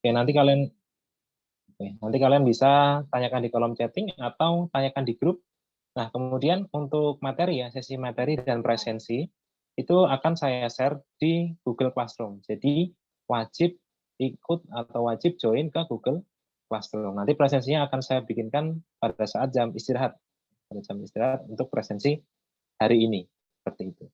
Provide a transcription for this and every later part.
Oke, nanti kalian bisa tanyakan di kolom chatting atau tanyakan di grup. Nah, kemudian untuk materi ya, sesi materi dan presensi, itu akan saya share di Google Classroom. Jadi, wajib ikut atau wajib join ke Google Classroom. Nanti presensinya akan saya bikinkan pada saat jam istirahat. Pada jam istirahat untuk presensi hari ini. Seperti itu.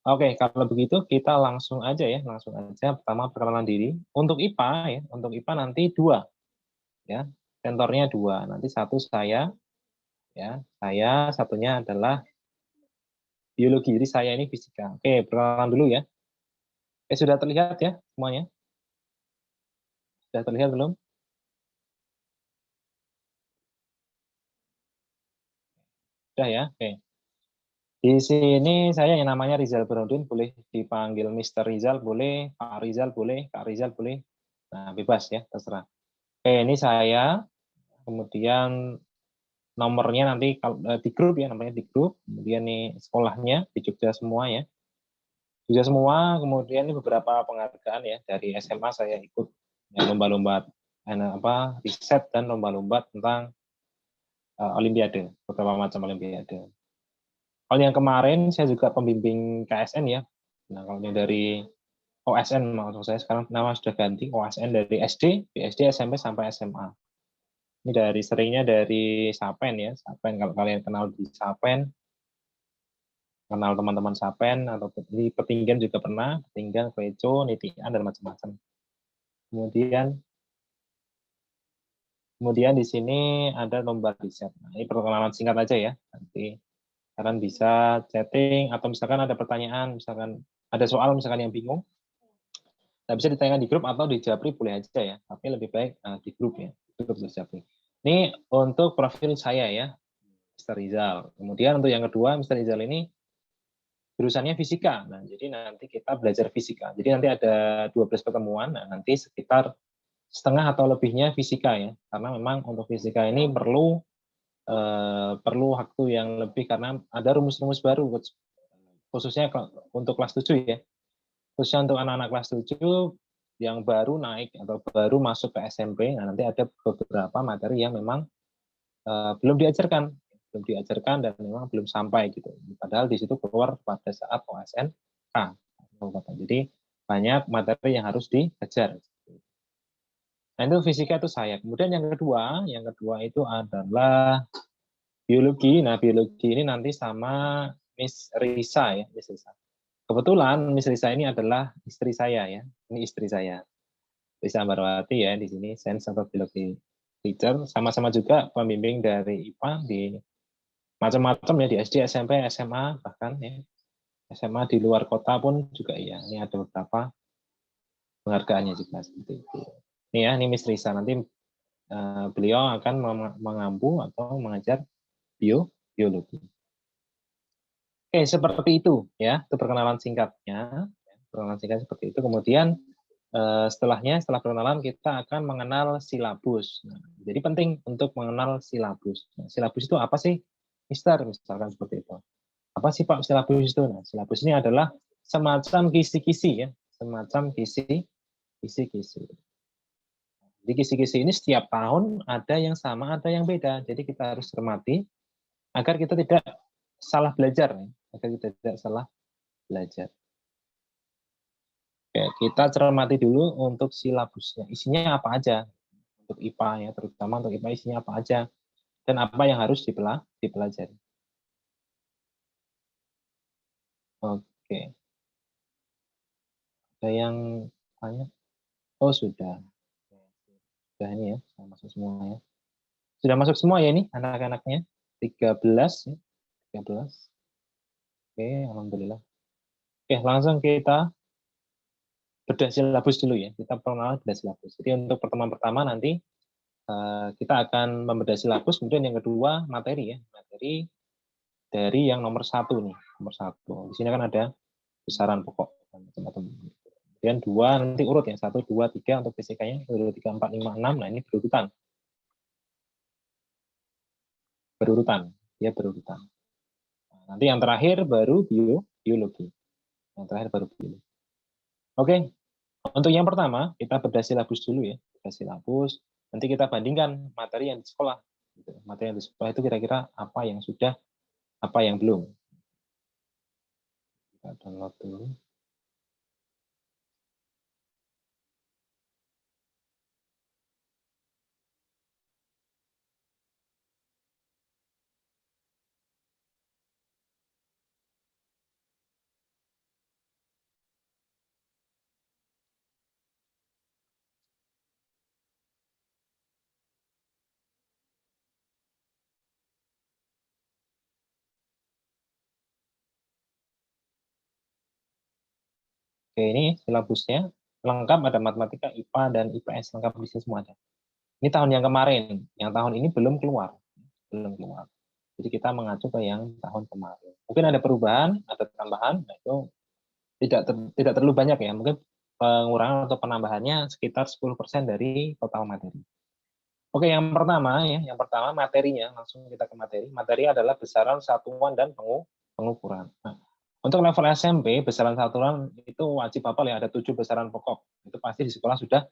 Oke, kalau begitu kita langsung aja ya. Langsung aja, pertama perkenalan diri. Untuk IPA ya, untuk IPA nanti 2. Ya, mentornya 2. Nanti satu saya, ya, satunya adalah biologi. Jadi saya ini fisika. Oke, perkenalan dulu ya. Sudah terlihat ya semuanya? Sudah terlihat belum? Sudah ya? Oke. Di sini saya yang namanya Rizal Bernudin, boleh dipanggil Mr. Rizal, boleh, Pak Rizal, boleh, Kak Rizal, boleh. Nah, bebas ya, terserah. Oke, ini saya. Kemudian nomornya nanti di grup ya, namanya di grup. Kemudian nih sekolahnya di Jogja semua ya. Jogja semua, kemudian ini beberapa penghargaan ya. Dari SMA saya ikut ya, lomba-lomba riset dan lomba-lomba tentang olimpiade, beberapa macam olimpiade. Kalau yang kemarin saya juga pembimbing KSN ya. Nah, kalau ini dari OSN maksud saya sekarang nama sudah ganti OSN dari SD, SMP sampai SMA. Ini dari seringnya dari Sapen ya, Sapen kalau kalian kenal di Sapen, kenal teman-teman Sapen atau di Petinggan juga pernah, Petinggan, Kweco, Nitian dan macam-macam. Kemudian di sini ada lomba riset. Nah, ini perkenalan singkat aja ya. Nanti kalian bisa chatting atau misalkan ada pertanyaan, misalkan ada soal misalkan yang bingung, nah, bisa ditanyakan di grup atau di Japri boleh aja ya. Tapi lebih baik di grup ya, grup di Japri. Ini untuk profil saya ya, Mr. Rizal. Kemudian untuk yang kedua, Mr. Rizal ini jurusannya fisika. Nah, jadi nanti kita belajar fisika. Jadi nanti ada 12 pertemuan, nah nanti sekitar setengah atau lebihnya fisika ya. Karena memang untuk fisika ini perlu waktu yang lebih karena ada rumus-rumus baru khususnya untuk kelas 7 ya. Khususnya untuk anak-anak kelas 7 yang baru naik atau baru masuk ke SMP, nah nanti ada beberapa materi yang memang belum diajarkan dan memang belum sampai gitu. Padahal di situ keluar pada saat OSN K. Jadi banyak materi yang harus diajar. Nah itu fisika itu saya. Kemudian yang kedua itu adalah biologi. Nah biologi ini nanti sama Miss Risa ya, Miss Risa. Kebetulan Miss Risa ini adalah istri saya ya. Ini istri saya. Risa Ambarwati ya di sini Sains atau Biologi Teacher. Sama-sama juga pembimbing dari IPA di macam-macam ya di SD, SMP, SMA bahkan ya. SMA di luar kota pun juga iya. Ini ada beberapa penghargaannya juga seperti itu. Ini ya, ini Miss Risa. Nanti beliau akan mengampu atau mengajar biologi. Oke, seperti itu ya. Itu perkenalan singkatnya. Perkenalan singkat seperti itu. Kemudian setelah perkenalan kita akan mengenal silabus. Nah, jadi penting untuk mengenal silabus. Nah, silabus itu apa sih, Mister? Misalkan seperti itu. Apa sih Pak silabus itu? Nah, silabus ini adalah semacam kisi-kisi ya, semacam kisi-kisi. Jadi kisi-kisi ini setiap tahun ada yang sama, ada yang beda. Jadi kita harus cermati agar kita tidak salah belajar, agar kita tidak salah belajar. Oke, kita cermati dulu untuk silabusnya. Isinya apa aja? Untuk IPA ya, terutama untuk IPA isinya apa aja dan apa yang harus dipelajari. Oke. Ada yang tanya? Oh, sudah. Sudah ini ya, sudah masuk semua ya. Sudah masuk semua ya ini anak-anaknya? 13 ya. 13. Oke, alhamdulillah. Oke, langsung kita bedah silabus dulu ya. Kita pengenalan bedah silabus. Jadi untuk pertemuan pertama nanti kita akan membedah silabus, kemudian yang kedua materi ya. Materi dari yang nomor 1 nih, nomor 1. Di sini kan ada besaran pokok. Kemudian 2 nanti urut ya, 1, 2, 3 untuk fisikanya, 1, 2, 3, 4, 5, 6, nah ini berurutan. Ya berurutan. Nah, nanti yang terakhir baru biologi. Yang terakhir baru biologi. Oke, Untuk yang pertama, kita bedah silabus dulu ya. Bedah silabus, nanti kita bandingkan materi yang di sekolah. Materi yang di sekolah itu kira-kira apa yang sudah, apa yang belum. Kita download dulu. Oke, ini silabusnya lengkap, ada matematika, IPA, dan IPS, lengkap di sini semua ada. Ini tahun yang kemarin, yang tahun ini belum keluar. Belum keluar. Jadi kita mengacu ke yang tahun kemarin. Mungkin ada perubahan, ada tambahan, nah itu tidak terlalu banyak ya. Mungkin pengurangan atau penambahannya sekitar 10% dari total materi. Oke, yang pertama ya, yang pertama materinya, langsung kita ke materi. Materi adalah besaran satuan dan pengukuran. Nah, untuk level SMP, besaran satuan itu wajib hafal ya, ada 7 besaran pokok. Itu pasti di sekolah sudah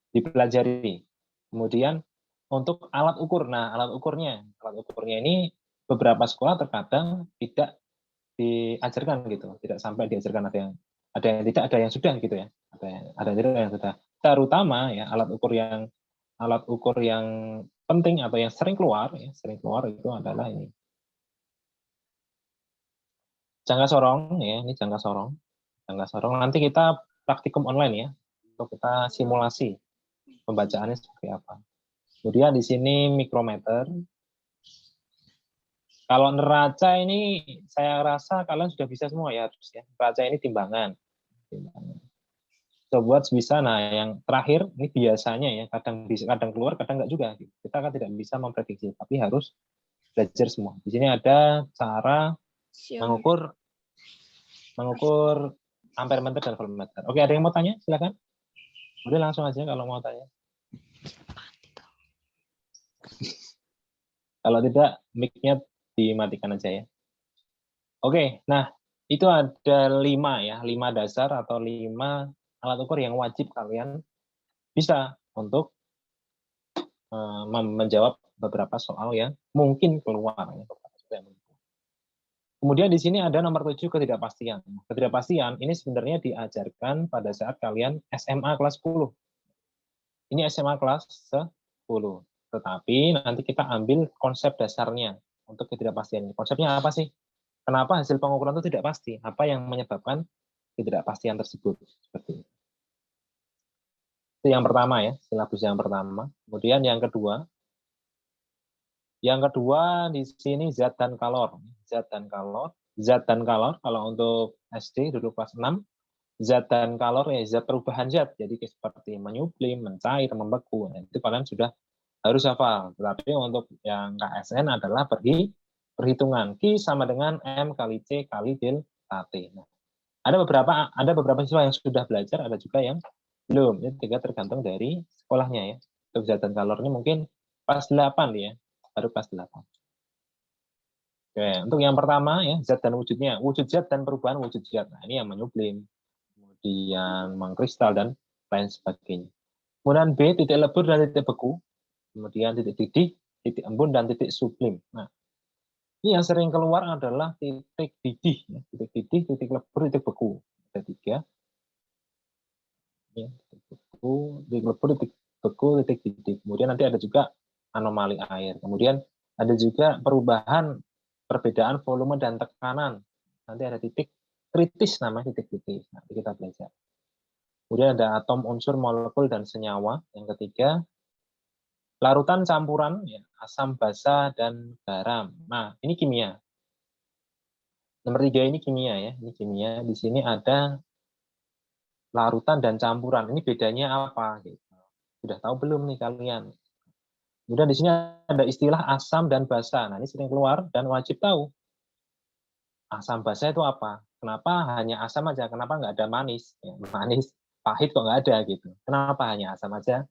dipelajari. Kemudian untuk alat ukur, nah alat ukurnya ini beberapa sekolah terkadang tidak diajarkan gitu, tidak sampai diajarkan, ada yang tidak, ada yang sudah gitu ya, ada yang tidak, ada yang sudah. Terutama ya alat ukur yang penting atau yang sering keluar ya, sering keluar itu adalah ini jangka sorong ya, ini jangka sorong. Nanti kita praktikum online ya, untuk kita simulasi pembacaannya seperti apa. Kemudian di sini mikrometer. Kalau neraca ini saya rasa kalian sudah bisa semua ya harus ya. Neraca ini timbangan. Coba bisa. Nah, yang terakhir ini biasanya ya kadang bisa, kadang keluar, kadang enggak juga. Kita kan tidak bisa memprediksi, tapi harus belajar semua. Di sini ada cara mengukur ampere meter dan voltmeter. Oke, ada yang mau tanya? Silakan. Udah langsung aja kalau mau tanya. Kalau tidak, mic-nya dimatikan aja ya. Oke, nah itu ada 5 ya, 5 dasar atau 5 alat ukur yang wajib kalian bisa untuk menjawab beberapa soal yang mungkin keluar. Kemudian di sini ada nomor 7, ketidakpastian. Ketidakpastian ini sebenarnya diajarkan pada saat kalian SMA kelas 10. Ini SMA kelas 10. Tetapi nanti kita ambil konsep dasarnya untuk ketidakpastian. Konsepnya apa sih? Kenapa hasil pengukuran itu tidak pasti? Apa yang menyebabkan ketidakpastian tersebut? Seperti itu. Itu yang pertama ya, silabus yang pertama. Kemudian yang kedua di sini zat dan kalor. Zat dan kalor kalau untuk SD dulu kelas 6, zat dan kalor ya zat perubahan zat. Jadi seperti menyublim, mencair, membeku. Nah, itu kalian sudah harus hafal. Tetapi untuk yang KSN adalah perhitungan. Q sama dengan M kali C kali del T. Nah, ada beberapa siswa yang sudah belajar, ada juga yang belum. Ini juga tergantung dari sekolahnya ya. Untuk zat dan kalor ini mungkin kelas 8 ya, baru kelas 8. Oke, untuk yang pertama ya, zat dan wujudnya. Wujud zat dan perubahan wujud zat. Nah, ini yang menyublim, kemudian mengkristal dan lain sebagainya. Kemudian B, titik lebur dan titik beku. Kemudian titik didih, titik embun, dan titik sublim. Nah, ini yang sering keluar adalah titik didih, ya. Titik didih, titik lebur, titik beku. Ada 3. Ya, titik lebur, titik beku, titik didih. Kemudian nanti ada juga anomali air. Kemudian ada juga perubahan perbedaan volume dan tekanan. Nanti ada titik kritis, namanya titik kritis. Nanti kita belajar. Kemudian ada atom, unsur, molekul, dan senyawa. Yang ketiga, larutan campuran, ya, asam, basa, dan garam. Nah, ini kimia. Nomor 3 ini kimia ya. Ini kimia. Di sini ada larutan dan campuran. Ini bedanya apa? Gitu. Sudah tahu belum nih kalian? Kemudian di sini ada istilah asam dan basa. Nah, ini sering keluar dan wajib tahu. Asam basa itu apa? Kenapa hanya asam aja? Kenapa nggak ada manis? Ya, manis, pahit kok nggak ada gitu. Kenapa hanya asam aja?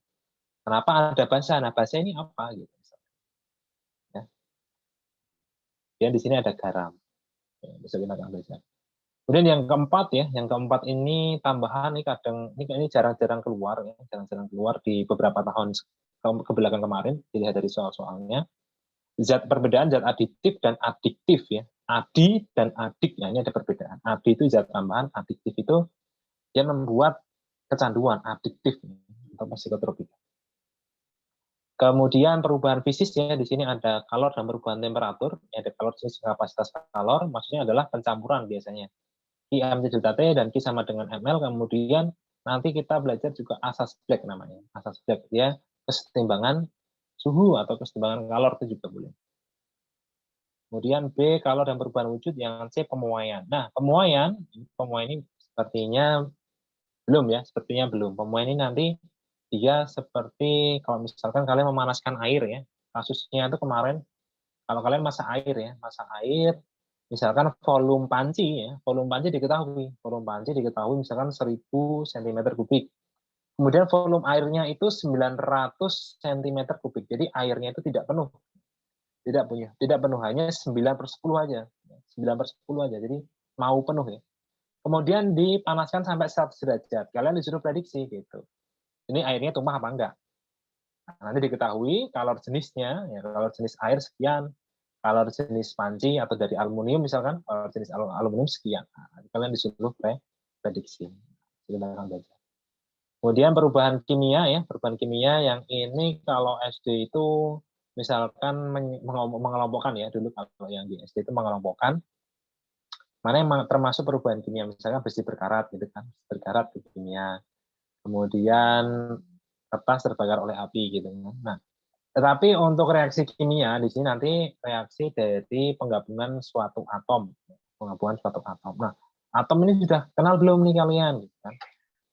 Kenapa ada basa? Nah, basa ini apa gitu? Ya. Dan di sini ada garam. Ya, bisa kita akan belajar. Kemudian yang keempat ya, yang keempat ini tambahan ini kadang ini jarang-jarang keluar ya, jarang-jarang keluar di beberapa tahun ke belakang kemarin dilihat dari soal-soalnya. Perbedaan zat aditif dan adiktif ya. Adi dan adik ya, ini ada perbedaan. Adi itu zat tambahan, adiktif itu dia membuat kecanduan, adiktif atau psikotropika. Kemudian perubahan fisisnya di sini ada kalor dan perubahan temperatur. Ada kalor jenis kapasitas kalor, maksudnya adalah pencampuran biasanya. Q M delta T dan Q sama dengan ml. Kemudian nanti kita belajar juga asas Black namanya. Asas Black dia kesetimbangan suhu atau kesetimbangan kalor itu juga boleh. Kemudian B kalor dan perubahan wujud, yang C pemuaian. Nah, pemuaian ini sepertinya belum ya, sepertinya belum. Pemuaian ini nanti dia seperti kalau misalkan kalian memanaskan air ya. Kasusnya itu kemarin kalau kalian masak air, misalkan volume panci ya, volume panci diketahui misalkan 1000 cm kubik. Kemudian volume airnya itu 900 cm kubik. Jadi airnya itu tidak penuh. Tidak penuh, hanya 9/10 aja. 9/10 aja. Jadi mau penuh ya. Kemudian dipanaskan sampai 100 derajat. Kalian disuruh prediksi gitu. Ini airnya tumpah apa enggak? Nah, nanti diketahui kalor jenisnya, ya, kalor jenis air sekian, kalor jenis panci atau dari aluminium misalkan, kalor jenis aluminium sekian. Nah, kalian disuruh prediksi. Silakan baca. Kemudian perubahan kimia ya, perubahan kimia yang ini kalau SD itu misalkan mengelompokkan ya, dulu kalau yang di SD itu mengelompokkan mana yang termasuk perubahan kimia, misalkan besi berkarat gitu kan, berkarat di kimia. Kemudian kertas terbakar oleh api gitu kan. Nah, tetapi untuk reaksi kimia di sini nanti reaksi dari penggabungan suatu atom, Nah, atom ini sudah kenal belum nih kalian? Gitu kan?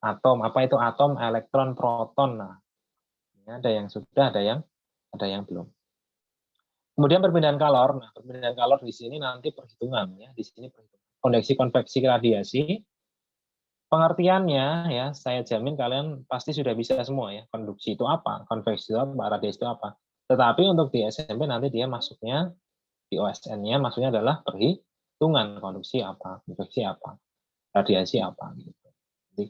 Atom, apa itu atom? Elektron, proton. Nah, ini ada yang sudah, ada yang belum. Kemudian perbedaan kalor. Nah, perbedaan kalor di sini nanti perhitungan ya. Di sini perhitungan. Konveksi, konveksi, radiasi. Pengertiannya ya, saya jamin kalian pasti sudah bisa semua ya. Konduksi itu apa? Konveksi itu apa? Radiasi itu apa? Tetapi untuk di SMP nanti dia masuknya di OSN-nya masuknya adalah perhitungan. Konduksi apa? Konveksi apa? Radiasi apa? Gitu.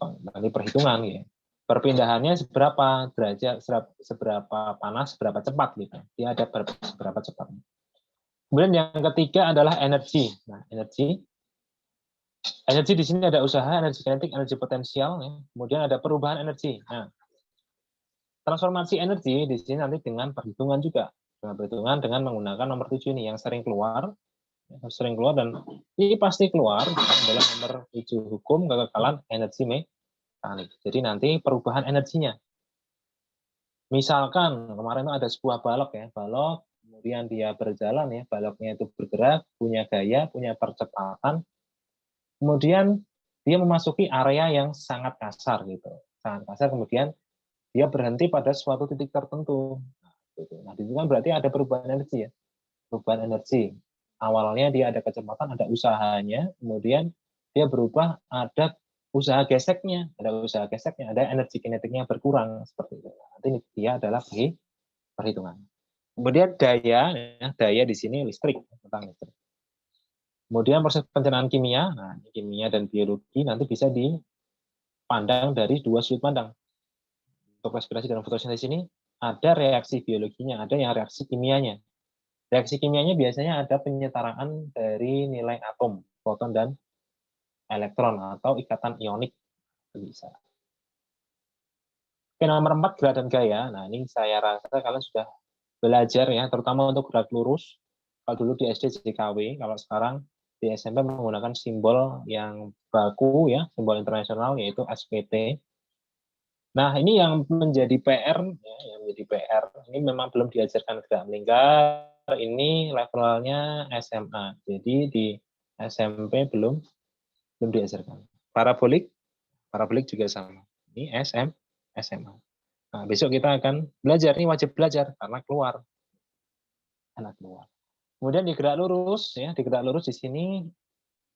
Nanti perhitungan ya. Perpindahannya seberapa derajat, seberapa panas, seberapa cepat gitu. Dia ada seberapa cepat. Kemudian yang ketiga adalah energi. Nah, energi di sini ada usaha, energi kinetik, energi potensial. Ya. Kemudian ada perubahan energi. Nah, transformasi energi di sini nanti dengan perhitungan juga. Dengan perhitungan dengan menggunakan nomor 7 ini yang sering keluar. Dan ini pasti keluar adalah nomor 7 hukum kekekalan energi mekanik. Jadi nanti perubahan energinya. Misalkan kemarin itu ada sebuah balok ya, kemudian dia berjalan ya, baloknya itu bergerak, punya gaya, punya percepatan, kemudian dia memasuki area yang sangat kasar gitu, sangat kasar, kemudian dia berhenti pada suatu titik tertentu. Nah, itu kan berarti ada perubahan energi ya, perubahan energi. Awalnya dia ada kecepatan, ada usahanya, kemudian dia berubah, ada usaha geseknya, ada energi kinetiknya berkurang seperti itu. Nanti dia adalah perhitungan. Kemudian daya di sini listrik, tentang listrik. Kemudian proses pencernaan kimia, nah kimia dan biologi nanti bisa dipandang dari dua sudut pandang. Untuk respirasi dan fotosintesis ini ada reaksi biologinya, ada yang reaksi kimianya. Reaksi kimianya biasanya ada penyetaraan dari nilai atom, proton dan elektron atau ikatan ionik bisa. Oke, nomor 4 gerak dan gaya. Nah, ini saya rasa kalian sudah belajar ya, terutama untuk gerak lurus. Kalau dulu di SD JKW, kalau sekarang di SMP menggunakan simbol yang baku ya, simbol internasional yaitu SPT. Nah, ini yang menjadi PR ya, ini memang belum diajarkan gerak melingkar, ini levelnya SMA. Jadi di SMP belum diajarkan. Parabolik juga sama. Ini SMA. Nah, besok kita akan belajar, ini wajib belajar karena keluar. Kemudian di gerak lurus ya, di sini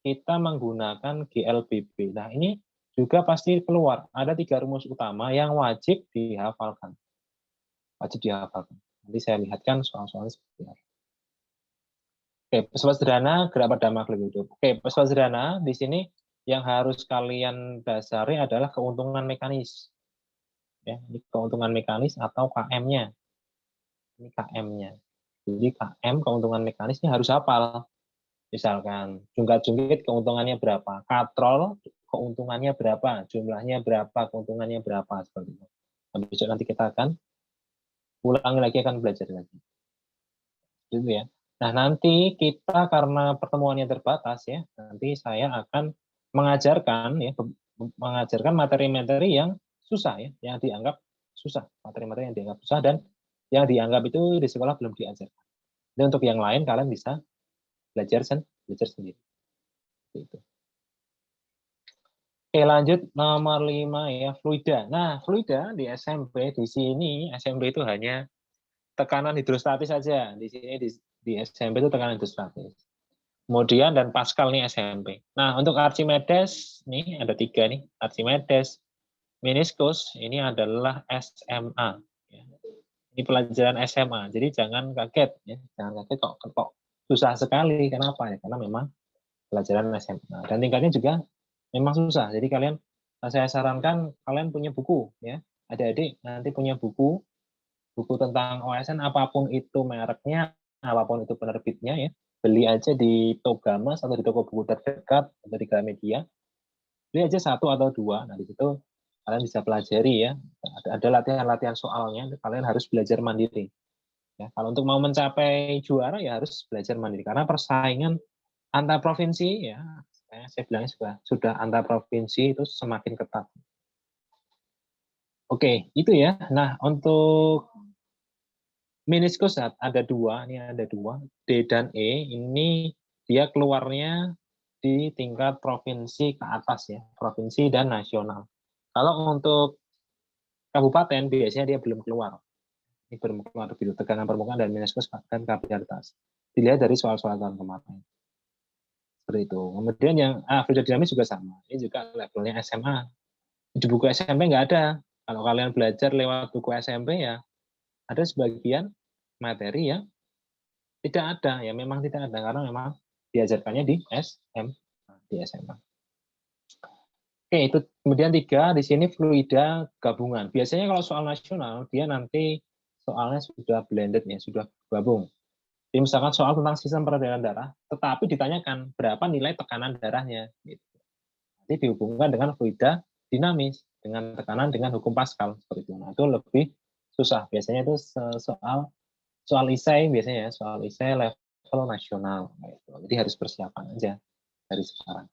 kita menggunakan GLBB. Nah, ini juga pasti keluar. Ada 3 rumus utama yang wajib dihafalkan. Nanti saya lihatkan soal-soalnya seperti apa. Oke, pesawat sederhana gerak pada makhluk hidup. Oke, pesawat sederhana di sini yang harus kalian dasari adalah keuntungan mekanis. Ya, ini keuntungan mekanis atau KM-nya. Ini KM-nya. Jadi KM keuntungan mekanisnya harus hafal. Misalkan jungkat-jungkit keuntungannya berapa, katrol keuntungannya berapa, jumlahnya berapa, keuntungannya berapa, seperti itu. Besok nanti kita akan ulangi lagi, akan belajar lagi. Gitu ya. Nah, nanti kita karena pertemuannya terbatas ya, nanti saya akan mengajarkan ya, mengajarkan materi-materi yang susah ya, yang dianggap susah, materi-materi yang dianggap susah dan yang dianggap itu di sekolah belum diajarkan. Dan untuk yang lain kalian bisa belajar sendiri. Gitu. Oke, lanjut nomor 5 ya, fluida. Nah, fluida di SMP di sini SMP itu hanya tekanan hidrostatis saja. Di sini di SMP itu tekanan hidrostatis. Kemudian dan Pascal nih SMP. Nah, untuk Archimedes nih ada 3 nih, Archimedes, meniskus ini adalah SMA. Ini pelajaran SMA. Jadi jangan kaget ya, jangan kaget kok susah sekali. Kenapa ya? Karena memang pelajaran SMA. Dan tingkatnya juga memang susah. Jadi kalian, saya sarankan kalian punya buku ya. Adik-adik nanti punya buku tentang OSN apapun itu mereknya, apapun itu penerbitnya ya. Beli aja di Togamas atau di toko buku terdekat atau di Gramedia. Beli aja 1 atau 2. Nah, di situ kalian bisa pelajari ya. Ada latihan-latihan soalnya, kalian harus belajar mandiri. Ya, kalau untuk mau mencapai juara ya harus belajar mandiri karena persaingan antar provinsi ya, saya bilangnya sudah antar provinsi itu semakin ketat. Oke, itu ya. Nah, untuk meniskus ada 2, ini ada 2, D dan E. Ini dia keluarnya di tingkat provinsi ke atas ya, provinsi dan nasional. Kalau untuk kabupaten biasanya dia belum keluar. Ini belum keluar gitu, tekanan permukaan dan meniskus dan kapialitas. Dilihat dari soal-soal tahun kemarin. Seperti itu. Kemudian yang fluida dinamis juga sama. Ini juga levelnya SMA. Di buku SMP nggak ada. Kalau kalian belajar lewat buku SMP ya, ada sebagian materi yang tidak ada. Ya memang tidak ada karena memang diajarkannya di SMA. Oke, itu kemudian 3 di sini fluida gabungan. Biasanya kalau soal nasional dia nanti soalnya sudah blended ya, sudah gabung. Jadi misalkan soal tentang sistem peredaran darah, tetapi ditanyakan berapa nilai tekanan darahnya. Gitu. Nanti dihubungkan dengan fluida dinamis, dengan tekanan dengan hukum Pascal seperti itu. Nah, itu lebih susah. Biasanya itu soal isai biasanya ya, soal isai level nasional. Gitu. Jadi harus persiapan aja dari sekarang.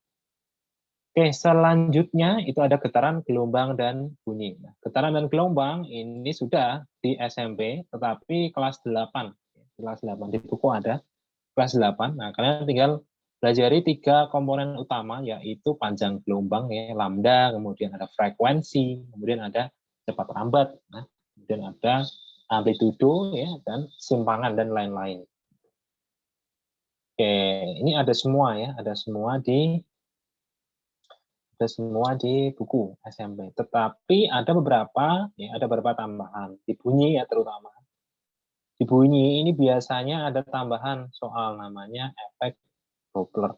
Oke, selanjutnya itu ada getaran, gelombang, dan bunyi. Nah, getaran dan gelombang ini sudah di SMP, tetapi kelas 8. Kelas 8 di buku ada kelas 8. Nah, kalian tinggal pelajari 3 komponen utama, yaitu panjang gelombang, ya, lambda, kemudian ada frekuensi, kemudian ada cepat lambat, nah, kemudian ada amplitudo, ya, dan simpangan, dan lain-lain. Oke, ini ada semua ya, ada semua di buku SMP. Tetapi ada beberapa tambahan di bunyi ya terutama. Di bunyi ini biasanya ada tambahan soal namanya efek Doppler.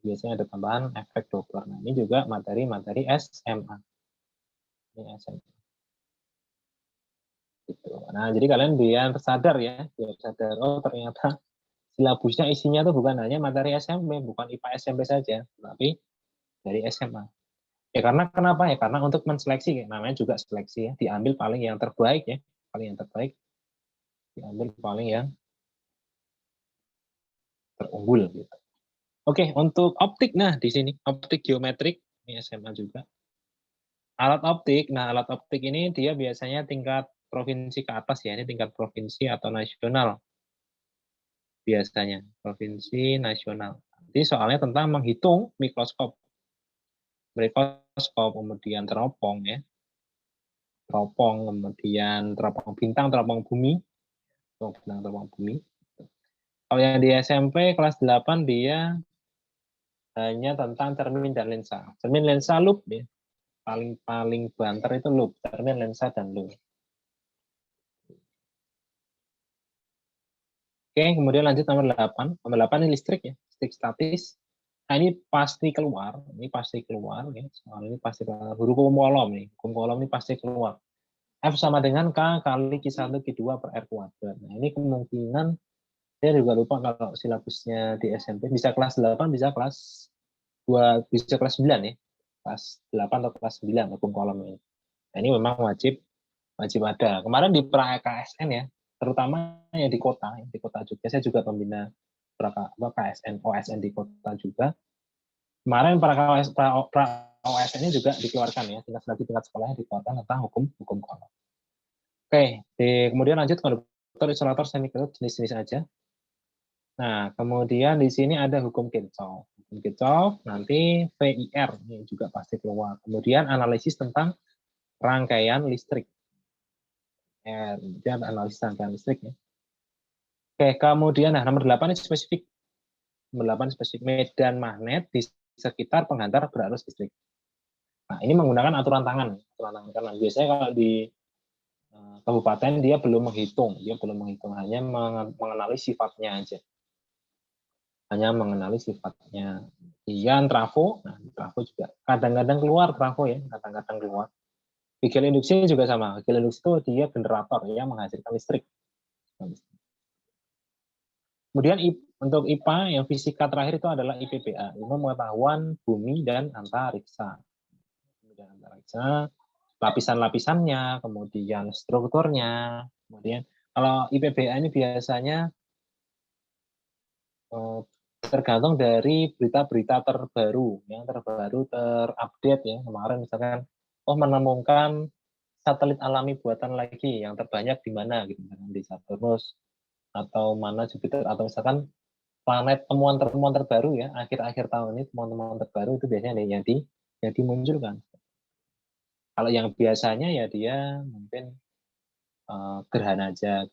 Biasanya ada tambahan efek Doppler. Nah, ini juga materi-materi SMA. Ini SMA. Gitu. Nah, jadi kalian biar sadar ya, biar sadar, oh ternyata silabusnya isinya tuh bukan hanya materi SMP, bukan IPA SMP saja, tapi dari SMA. Ya karena kenapa ya? Karena untuk menseleksi, namanya juga seleksi ya, diambil paling yang terbaik ya, paling yang terbaik, diambil paling yang terunggul gitu. Oke, untuk optik, nah di sini optik geometrik, ini SMA juga. Alat optik, nah alat optik ini dia biasanya tingkat provinsi ke atas ya, ini tingkat provinsi atau nasional. Biasanya, provinsi nasional. Nanti soalnya tentang menghitung mikroskop, kemudian teropong ya, teropong, kemudian teropong bintang, teropong bumi, teropong bumi. Kalau yang di SMP kelas 8 dia hanya tentang cermin dan lensa. Cermin lensa loop ya. Paling banter itu loop, cermin lensa dan loop. Oke, kemudian lanjut nomor 8. Nomor 8 ini listrik ya, listrik statis. Nah, ini pasti keluar, ya. Soal ini pasti keluar. Hukum kolom nih, hukum kolom ini pasti keluar. F sama dengan K kali Q1 Q2 per R kuadrat. Nah, ini kemungkinan saya juga lupa kalau silabusnya di SMP bisa kelas 8, bisa kelas 2, bisa kelas 9 ya. Kelas 8 atau kelas 9 hukum kolom ini. Nah, ini memang wajib ada. Kemarin di pra KSN ya, terutama yang di kota Jogja, saya juga pembina KSN, OSN di kota juga. Kemarin pra OSN ini juga dikeluarkan ya, tingkat sekolahnya dikeluarkan tentang hukum kolom. Oke, kemudian lanjut konduktor, isolator, semikonduktor, jenis-jenis aja. Nah, kemudian di sini ada hukum Kirchhoff. Hukum Kirchhoff nanti VIR ini juga pasti keluar. Kemudian analisis tentang rangkaian listrik. Kemudian analisis rangkaian listrik ya. Oke, kemudian nah nomor 8 ini spesifik. Nomor 8 spesifik medan magnet di sekitar penghantar berarus listrik. Nah, ini menggunakan aturan tangan. Karena biasanya kalau di kabupaten dia belum menghitung, hanya mengenali sifatnya aja. Hanya mengenali sifatnya. Kemudian trafo, nah trafo juga kadang-kadang keluar trafo ya, kadang-kadang keluar. Bigel induksi juga sama. Bigel induksi itu dia generator yang menghasilkan listrik. Kemudian untuk IPA yang fisika terakhir itu adalah IPBA, ilmu pengetahuan bumi dan antariksa. Kemudian antariksa, lapisan-lapisannya, kemudian strukturnya, kemudian kalau IPBA ini biasanya tergantung dari berita-berita terbaru, yang terupdate ya. Kemarin misalkan, menemukan satelit alami buatan lagi yang terbanyak di mana gitu, di Saturnus atau mana Jupiter, atau misalkan planet temuan terbaru ya, akhir-akhir tahun ini temuan terbaru itu biasanya yang dimunculkan. Kalau yang biasanya ya dia mungkin gerhana aja,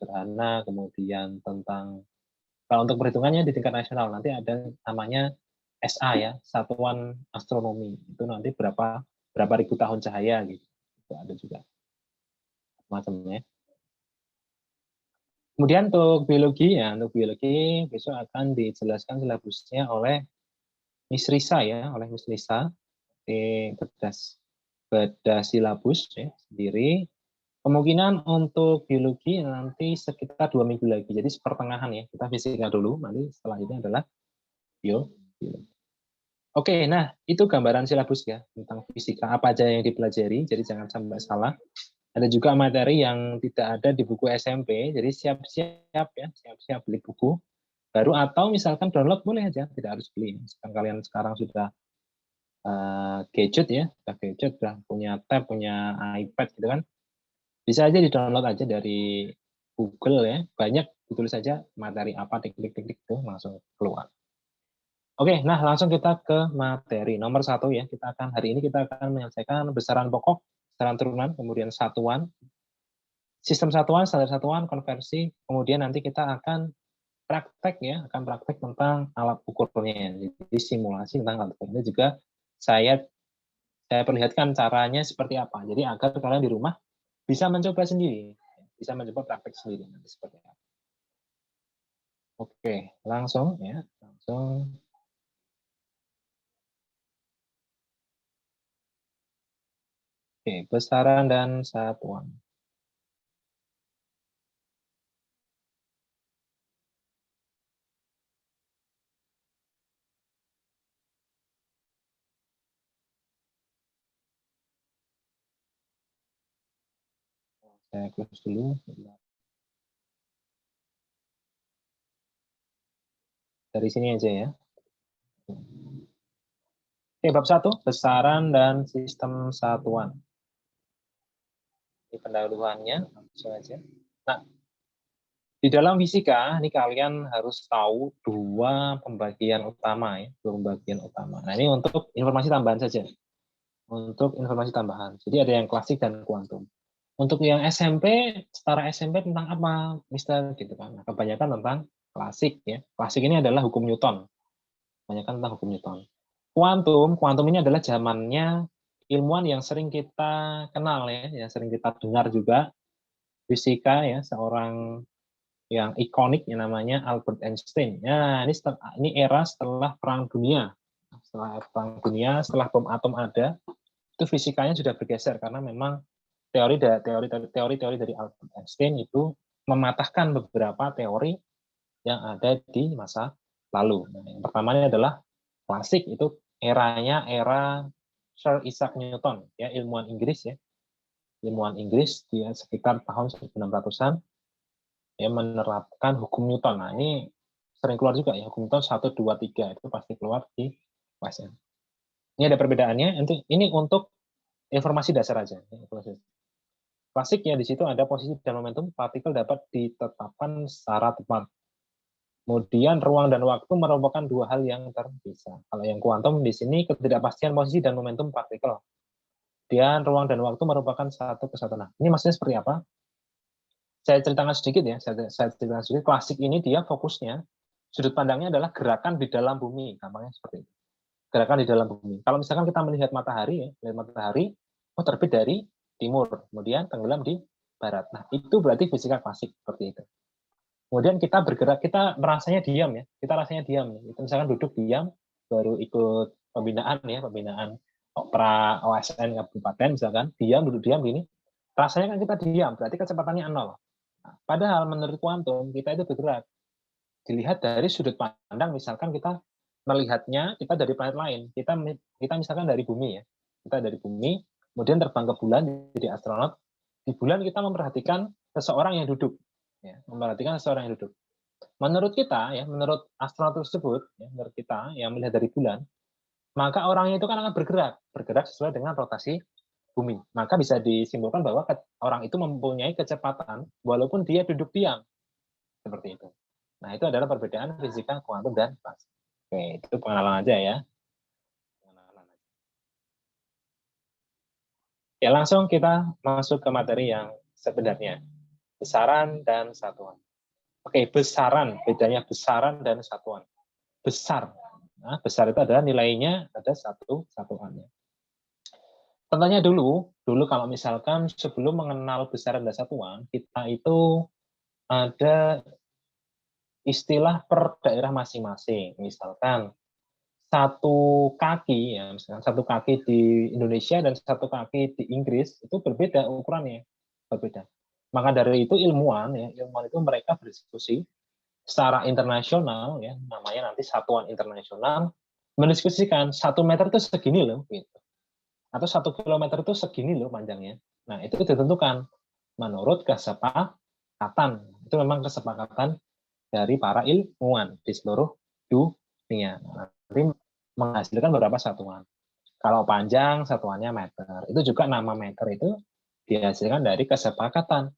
kemudian tentang kalau untuk perhitungannya di tingkat nasional nanti ada namanya SA ya, satuan astronomi. Itu nanti berapa ribu tahun cahaya gitu. Itu ada juga macamnya. Kemudian untuk biologi besok akan dijelaskan silabusnya oleh Miss Risa ya, di bedah silabus ya, sendiri. Kemungkinan untuk biologi nanti sekitar 2 minggu lagi. Jadi pertengahan ya, kita fisika dulu, nanti setelah ini adalah biologi. Oke, nah itu gambaran silabus ya tentang fisika apa aja yang dipelajari. Jadi jangan sampai salah. Ada juga materi yang tidak ada di buku SMP. Jadi siap-siap beli buku baru atau misalkan download boleh aja, tidak harus beli. Misalkan kalian sekarang sudah gadget ya, sudah punya tab, punya iPad gitu kan, bisa aja di-download aja dari Google ya. Banyak ditulis saja materi apa, tik-tik itu langsung keluar. Oke, nah langsung kita ke materi. Nomor 1 ya, hari ini kita akan menyelesaikan besaran pokok, besaran turunan, kemudian satuan, sistem satuan, standar satuan, konversi, kemudian nanti kita akan praktek tentang alat ukurnya. Jadi simulasi tentang alat ukurnya juga saya perlihatkan caranya seperti apa. Jadi agar kalian di rumah bisa mencoba sendiri, bisa mencoba praktek sendiri nanti seperti apa. Oke, langsung. Oke, besaran dan satuan. Saya close dulu. Dari sini aja ya. Oke, bab 1, besaran dan sistem satuan. Ini pendahuluannya, langsung aja. Nah, di dalam fisika, ini kalian harus tahu dua pembagian utama ya, Nah, ini untuk informasi tambahan saja. Jadi ada yang klasik dan kuantum. Untuk yang SMP, setara SMP tentang apa, Mister? Gitu kan. Nah, kebanyakan tentang klasik ya. Klasik ini adalah hukum Newton. Kebanyakan tentang hukum Newton. Kuantum ini adalah zamannya ilmuwan yang sering kita kenal ya, yang sering kita dengar juga. Fisika ya, seorang yang ikonik yang namanya Albert Einstein. Ya, ini era setelah Perang Dunia. Setelah Perang Dunia, setelah bom atom ada, itu fisikanya sudah bergeser karena memang teori-teori dari Albert Einstein itu mematahkan beberapa teori yang ada di masa lalu. Nah, yang pertamanya adalah klasik, itu era Sir Isaac Newton, ya, ilmuwan Inggris, ya. Ilmuwan Inggris dia sekitar tahun 1600-an ya menerapkan hukum Newton. Nah, ini sering keluar juga ya, hukum Newton 1 2 3 itu pasti keluar di USN. Ini ada perbedaannya. Ini untuk informasi dasar aja. Klasiknya di situ ada posisi dan momentum partikel dapat ditetapkan secara tepat. Kemudian ruang dan waktu merupakan dua hal yang terpisah. Kalau yang kuantum di sini ketidakpastian posisi dan momentum partikel. Kemudian ruang dan waktu merupakan satu kesatuan. Nah, ini maksudnya seperti apa? Saya ceritakan sedikit ya. Saya ceritakan sedikit. Klasik ini dia fokusnya sudut pandangnya adalah gerakan di dalam bumi. Gampangnya seperti itu. Gerakan di dalam bumi. Kalau misalkan kita melihat matahari, terbit dari timur, kemudian tenggelam di barat. Nah, itu berarti fisika klasik seperti itu. Kemudian kita bergerak, kita merasanya diam ya. Kita rasanya diam. Kita misalkan duduk diam, baru ikut pembinaan pra OSN kabupaten misalkan, duduk diam gini. Rasanya kan kita diam, berarti kecepatannya 0. Nah, padahal menurut kuantum kita itu bergerak. Dilihat dari sudut pandang, misalkan kita melihatnya kita dari planet lain. Kita misalkan dari bumi ya. Kita dari bumi, kemudian terbang ke bulan jadi astronot. Di bulan kita memperhatikan seseorang yang duduk. Ya, memperhatikan seseorang yang duduk. Menurut kita, ya, menurut astronot tersebut, ya, menurut kita yang melihat dari bulan, maka orangnya itu kan akan bergerak sesuai dengan rotasi bumi. Maka bisa disimpulkan bahwa orang itu mempunyai kecepatan walaupun dia duduk diam. Seperti itu. Nah, itu adalah perbedaan fisika kuantum dan klasik. Oke, itu pengenalan aja ya. Ya, langsung kita masuk ke materi yang sebenarnya. Besaran dan satuan. Oke, besaran. Bedanya besaran dan satuan. Besar. Nah, besar itu adalah nilainya ada satu satuannya. Contohnya dulu kalau misalkan sebelum mengenal besaran dan satuan, kita itu ada istilah per daerah masing-masing. Misalkan satu kaki, ya, misalkan satu kaki di Indonesia dan satu kaki di Inggris itu berbeda ukurannya, berbeda. Maka dari itu ilmuwan itu mereka berdiskusi secara internasional, ya, namanya nanti satuan internasional, mendiskusikan 1 meter itu segini loh, gitu. Atau 1 kilometer itu segini loh panjangnya. Nah, itu ditentukan menurut kesepakatan. Itu memang kesepakatan dari para ilmuwan di seluruh dunia. Nanti menghasilkan beberapa satuan. Kalau panjang, satuannya meter. Itu juga nama meter itu dihasilkan dari kesepakatan.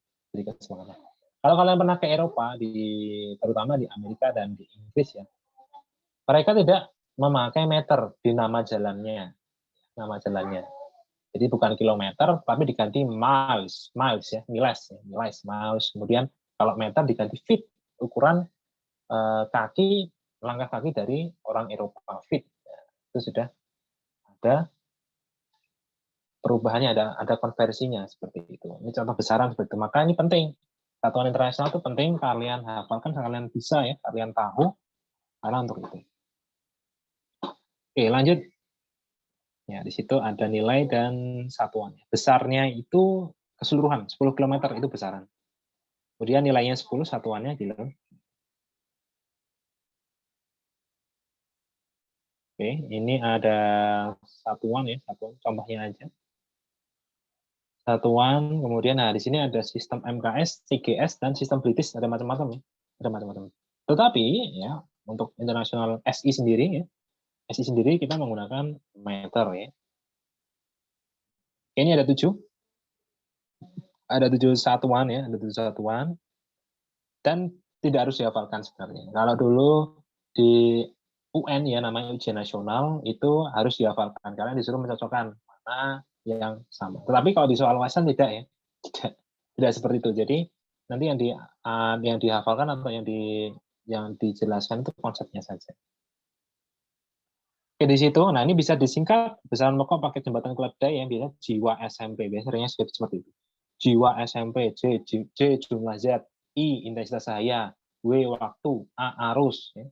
Kalau kalian pernah ke Eropa, terutama di Amerika dan di Inggris ya, mereka tidak memakai meter di nama jalannya. Jadi bukan kilometer, tapi diganti miles ya, miles. Kemudian kalau meter diganti feet, ukuran langkah kaki dari orang Eropa, feet. Itu sudah ada perubahannya, ada konversinya seperti itu. Ini contoh besaran seperti itu. Maka ini penting. Satuan internasional itu penting kalian hafalkan, kalian bisa ya, kalian tahu karena untuk itu. Oke, lanjut. Ya, di situ ada nilai dan satuannya. Besarnya itu keseluruhan 10 km itu besaran. Kemudian nilainya 10, satuannya kilo. Oke, ini ada satuan ya, satuan contohnya aja. Satuan, kemudian nah di sini ada sistem MKS, CGS dan sistem British, ada macam-macam ya. Ada macam-macam. Tetapi ya, untuk internasional SI sendiri ya, SI sendiri kita menggunakan meter ya. Ini ada 7. Ada 7 satuan ya, ada 7 satuan. Dan tidak harus dihafalkan sebenarnya. Kalau dulu di UN ya, namanya ujian nasional, itu harus dihafalkan. Karena disuruh mencocokkan mana yang sama. Tetapi kalau di soal wawasan tidak ya. Tidak seperti itu. Jadi nanti yang dihafalkan atau yang dijelaskan itu konsepnya saja. Oke, di situ, nah ini bisa disingkat besaran pokok pakai jembatan keledai yang biasa, jiwa SMP, biasanya seperti itu. Jiwa SMP, J jumlah Z, I intensitas cahaya, W waktu, A arus, ya.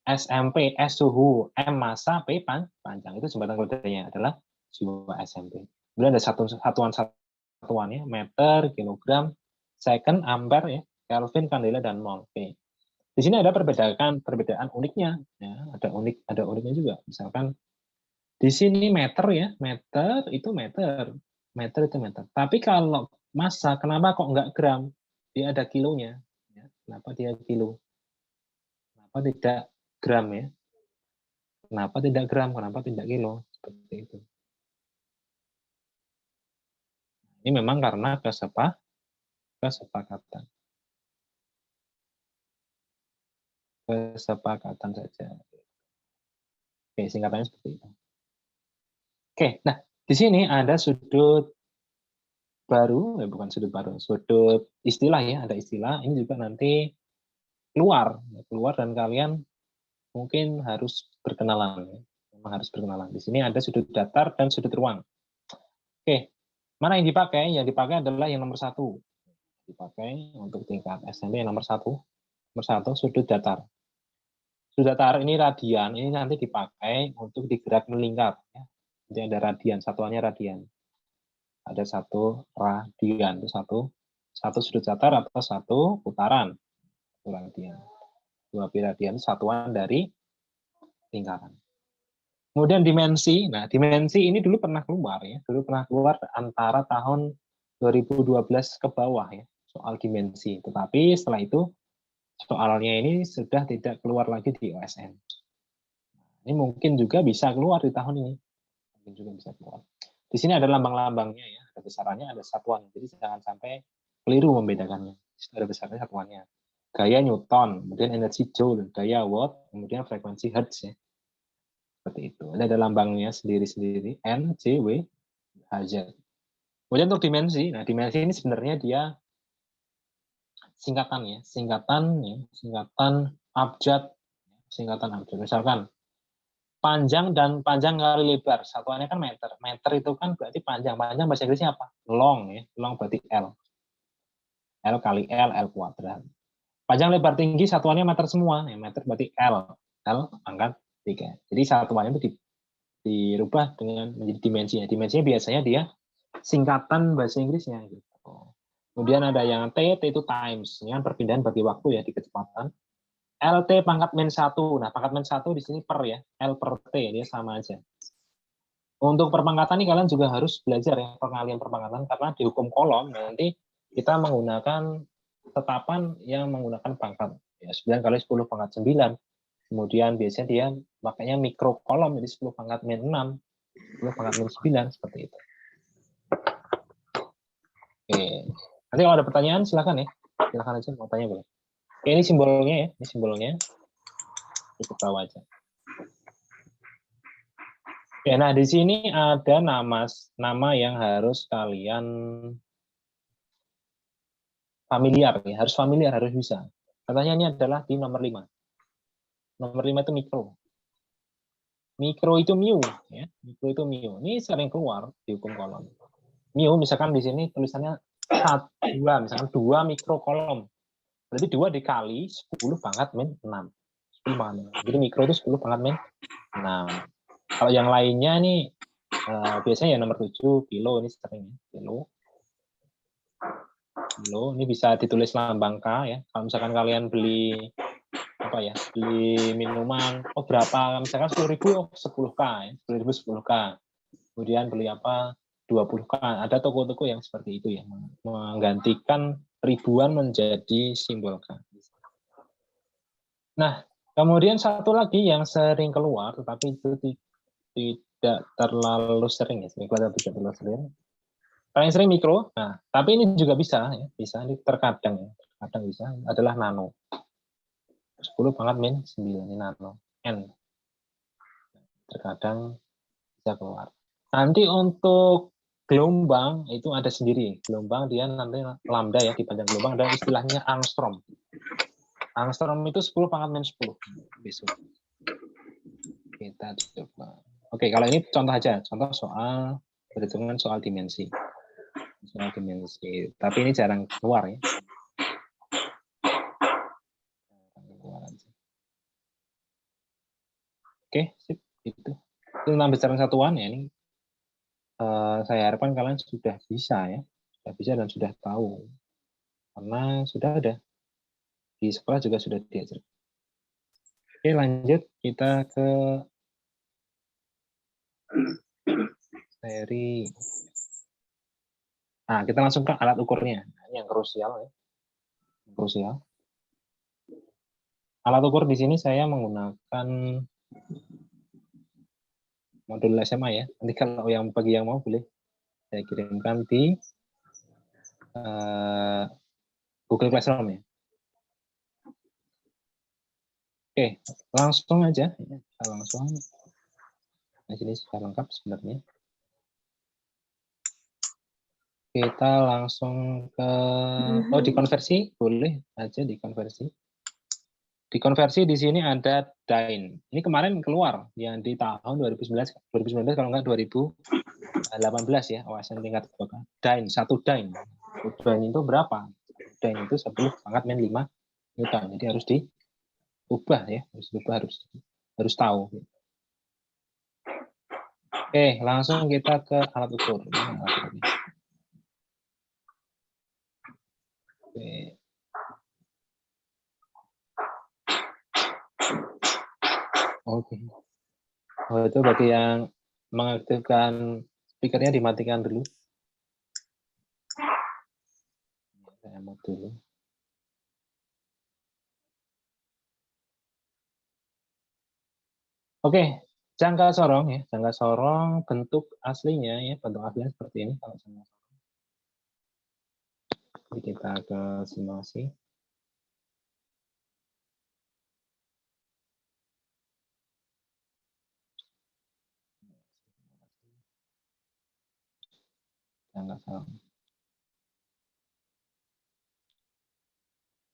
S MP, S suhu, M massa, P panjang. Itu jembatan kodenya adalah jiwa SMP. Kemudian ada satuannya, meter, kilogram, second, ampere, ya, Kelvin, kandela, dan mol. Oke. Di sini ada perbedaan uniknya, ya, ada uniknya juga. Misalkan di sini meter, ya, meter itu meter itu meter. Tapi kalau massa, kenapa kok enggak gram? Dia ada kilonya. Ya. Kenapa dia kilo? Kenapa tidak gram, ya? Kenapa tidak gram? Kenapa tidak kilo? Seperti itu. Ini memang karena kesepakatan. Kesepakatan saja. Oke, singkatannya seperti itu. Oke, nah di sini ada sudut baru, bukan sudut baru, sudut istilah, ya, ada istilah. Ini juga nanti keluar dan kalian mungkin harus berkenalan, ya. Memang harus berkenalan. Di sini ada sudut datar dan sudut ruang. Oke, mana yang dipakai? Yang dipakai adalah yang nomor 1. Dipakai untuk tingkat SMP yang nomor 1. Nomor 1 sudut datar. Sudut datar ini radian, ini nanti dipakai untuk digerak melingkar. Ya. Jadi ada radian, satuannya radian. Ada 1 radian, itu satu sudut datar atau 1 putaran. 1 radian. 2 pi radian satuan dari lingkaran. Kemudian dimensi, nah dimensi ini dulu pernah keluar, ya, antara tahun 2012 ke bawah, ya, soal dimensi. Tetapi setelah itu soalnya ini sudah tidak keluar lagi di OSN. Ini mungkin juga bisa keluar di tahun ini, mungkin juga bisa keluar. Di sini ada lambang-lambangnya, ya, ada besarannya, ada satuan. Jadi jangan sampai keliru membedakannya. Ada besarnya satuannya. Gaya Newton, kemudian energi Joule, gaya Watt, kemudian frekuensi Hertz, ya. Seperti itu. Ini ada lambangnya sendiri-sendiri, N, J, W, H, Z. Kemudian untuk dimensi, nah dimensi ini sebenarnya dia singkatan, ya, singkatan abjad. Misalkan panjang kali lebar, satuannya kan meter. Meter itu kan berarti panjang bahasa Inggrisnya apa? Long, ya, long berarti L. L kali L kuadrat. Panjang lebar tinggi satuannya meter semua, ya, meter berarti L pangkat 3. Jadi satuannya itu dirubah dengan menjadi dimensinya. Dimensinya biasanya dia singkatan bahasa Inggrisnya, gitu. Kemudian ada yang T itu times, ini kan perpindahan bagi waktu, ya, di kecepatan. LT pangkat min 1. Nah, pangkat min 1 di sini per, ya. L per T, dia sama aja. Untuk perpangkatan ini kalian juga harus belajar, ya, pengalian perpangkatan, karena di hukum kolom nanti kita menggunakan tetapan yang menggunakan pangkat, ya, 9 kali 10 pangkat 9. Kemudian biasanya dia makanya mikro kolom, jadi 10 pangkat min 6, 10 pangkat min 9, seperti itu. Oke. Nanti kalau ada pertanyaan silakan, ya. Silakan aja mau tanya boleh. Oke, ini simbolnya, ya. Ini simbolnya. Cukup tahu aja. Oke, nah di sini ada nama yang harus kalian familiar, ya. Harus familiar, harus bisa. Katanya ini adalah di nomor 5. Nomor 5 itu mikro. Mikro itu mu, ya. Mikro itu mu. Ini sering keluar di hukum kolom. Mu misalkan di sini tulisannya 2, misalkan 2 mikro kolom. Berarti 2 dikali 10 pangkat min 6. 10 pangkat min 6. Jadi mikro itu 10 pangkat min 6. Kalau yang lainnya nih biasanya ya nomor 7 kilo, ini sering, ya. Kilo. Ini bisa ditulis lambang K, ya. Kalau misalkan kalian beli beli minuman, berapa, misalkan 10.000, 10K, ya. 10.000 10K. Kemudian beli 20K. Ada toko-toko yang seperti itu, ya, menggantikan ribuan menjadi simbol K. Nah, kemudian satu lagi yang sering keluar, tetapi itu tidak terlalu sering, ya, paling sering mikro. Nah, tapi ini juga bisa, ya, ini terkadang bisa, adalah nano. 10 pangkat min 9, ini nano. N. Terkadang bisa keluar. Nanti untuk gelombang itu ada sendiri. Gelombang dia nanti lambda, ya, di panjang gelombang ada istilahnya angstrom. Angstrom itu 10 pangkat min 10. Besok. Kita coba. Oke, kalau ini contoh aja, contoh soal perhitungan soal dimensi. Tapi ini jarang keluar, ya. Oke, sip. Itu tentang besaran satuan ya, ini saya harapkan kalian sudah bisa ya, sudah bisa dan sudah tahu karena sudah ada di sekolah juga sudah diajar. Oke, lanjut kita ke seri. Nah, kita langsung ke alat ukurnya. Nah, ini yang krusial ya. Krusial. Alat ukur di sini saya menggunakan modul SMA ya. Nanti kalau bagi yang mau boleh saya kirimkan di Google Classroom ya. Oke, langsung aja. Kita langsung. Nah, sini sudah lengkap sebenarnya. Kita langsung ke dikonversi, boleh aja dikonversi. Dikonversi di sini ada DAIN. Ini kemarin keluar yang di tahun 2019 kalau enggak 2018 ya, wawasan tingkat kota. DAIN, satu DAIN. DAIN itu berapa? DAIN itu 10 pangkat min 5 Newton. Jadi harus diubah ya, harus tahu. Oke, langsung kita ke alat ukur. Oke. Oke. Oh, itu bagi yang mengaktifkan speakernya dimatikan dulu. Saya mau dulu. Oke, jangka sorong ya, jangka sorong bentuk aslinya ya, bentuk aslinya seperti ini kalau jangka sorong. Jadi kita ke simulasi. Jangka sorong.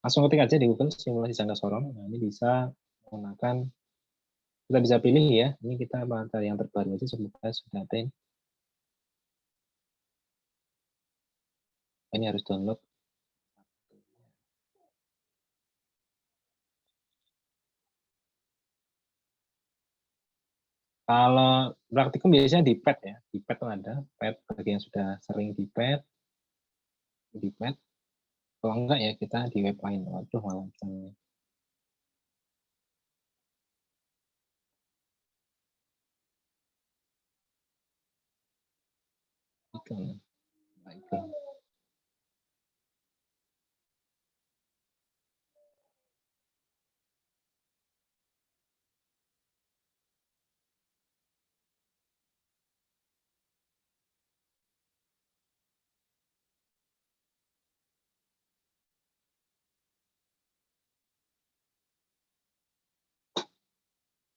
Langsung ketik aja di Google simulasi jangka sorong. Nah, ini bisa menggunakan, kita bisa pilih ya. Ini kita cari yang terbaru aja, semoga sudah ada. Ini harus download. Kalau praktikum biasanya di pad ya, di pad ada, pad bagi yang sudah sering di pad. Kalau enggak ya kita di web lain. Waduh, malah misalnya. Iklan.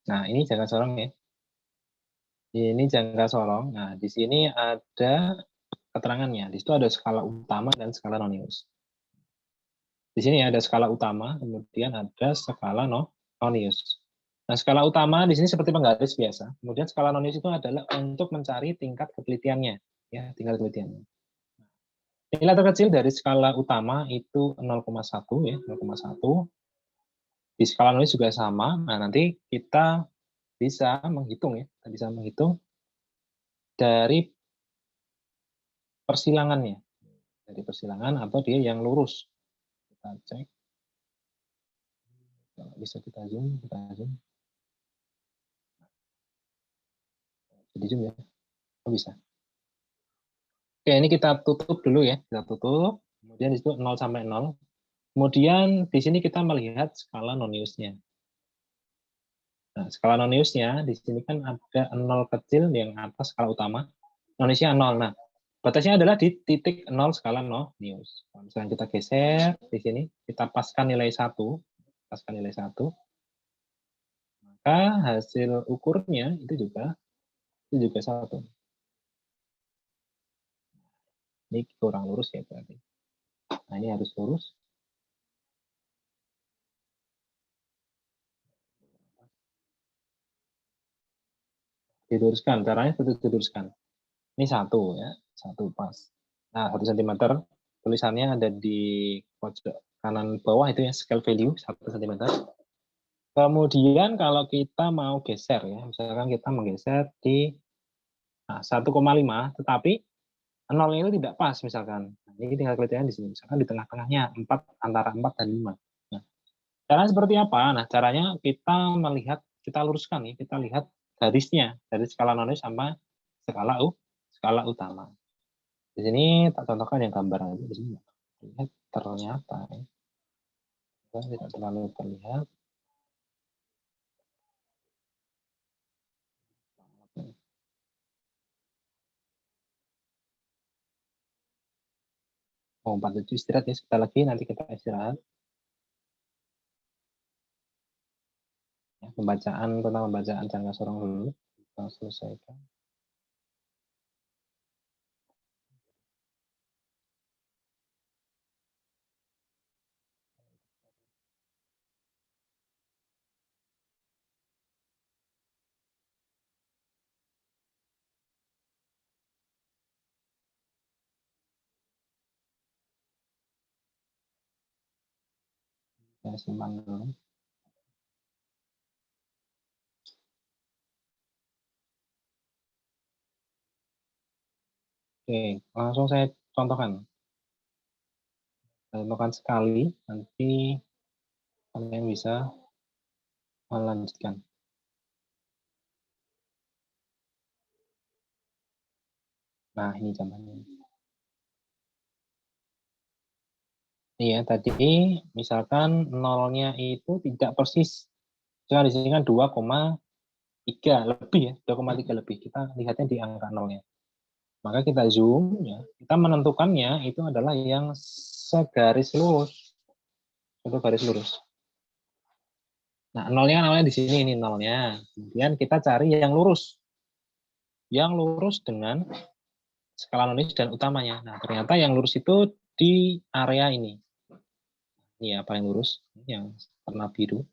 Nah, ini jangka sorong ya. Ini jangka sorong. Nah, di sini ada keterangannya. Di situ ada skala utama dan skala nonius. Di sini ada skala utama, kemudian ada skala nonius. Nah, skala utama di sini seperti penggaris biasa. Kemudian skala nonius itu adalah untuk mencari tingkat ketelitiannya, ya, tingkat ketelitiannya. Nilai terkecil dari skala utama itu 0,1 ya, 0,1. Di skala nonius juga sama. Nah, nanti kita bisa menghitung ya, kita bisa menghitung dari persilangannya, dari persilangan atau dia yang lurus. Kita cek, kalau bisa kita zoom. Jadi zoom ya, oh bisa. Oke, ini kita tutup dulu ya, kita tutup. Kemudian di situ 0 sampai 0. Kemudian di sini kita melihat skala noniusnya. Nah, skala noniusnya di sini kan ada 0 kecil yang atas skala utama, noniusnya 0. Nah, batasnya adalah di titik 0 skala nonius. Kalau misalnya kita geser di sini, kita paskan nilai 1, maka hasil ukurnya itu juga 1. Ini kurang lurus ya berarti. Nah, ini harus lurus. Diluruskan, caranya betul diluruskan. Ini 1 ya, 1 pas. Nah, 1 cm tulisannya ada di pojok kanan bawah itu ya, scale value 1 cm. Kemudian kalau kita mau geser ya, misalkan kita menggeser di 1,5, tetapi nolnya itu tidak pas misalkan. Nah, ini tinggal kelihatan di sini. Misalkan di tengah-tengahnya 4, antara 4 dan 5. Nah, caranya seperti apa? Nah, caranya kita melihat, kita luruskan nih, kita lihat garisnya dari skala nonis sama skala utama. Di sini tak contohkan yang gambar aja di sini. Lihat ternyata ya, tidak terlalu terlihat. Oh, 47 istirahat ya, sebentar lagi nanti kita istirahat. Ya, tentang pembacaan jangka sorong dulu. Kita selesaikan. Saya simpan dulu. Oke, langsung saya contohkan. Saya contohkan sekali, nanti kalian bisa melanjutkan. Nah, ini contohnya. Iya, tadi misalkan nolnya itu tidak persis. Cuma di sini kan 2,3 lebih ya, 2,3 lebih. Kita lihatnya di angka nolnya. Maka kita zoom, ya, kita menentukannya itu adalah yang segaris lurus. Satu garis lurus. Nah, nolnya kan awalnya di sini, ini nolnya. Kemudian kita cari yang lurus. Yang lurus dengan skala nonis dan utamanya. Nah, ternyata yang lurus itu di area ini. Ini ya, paling lurus. Yang warna biru.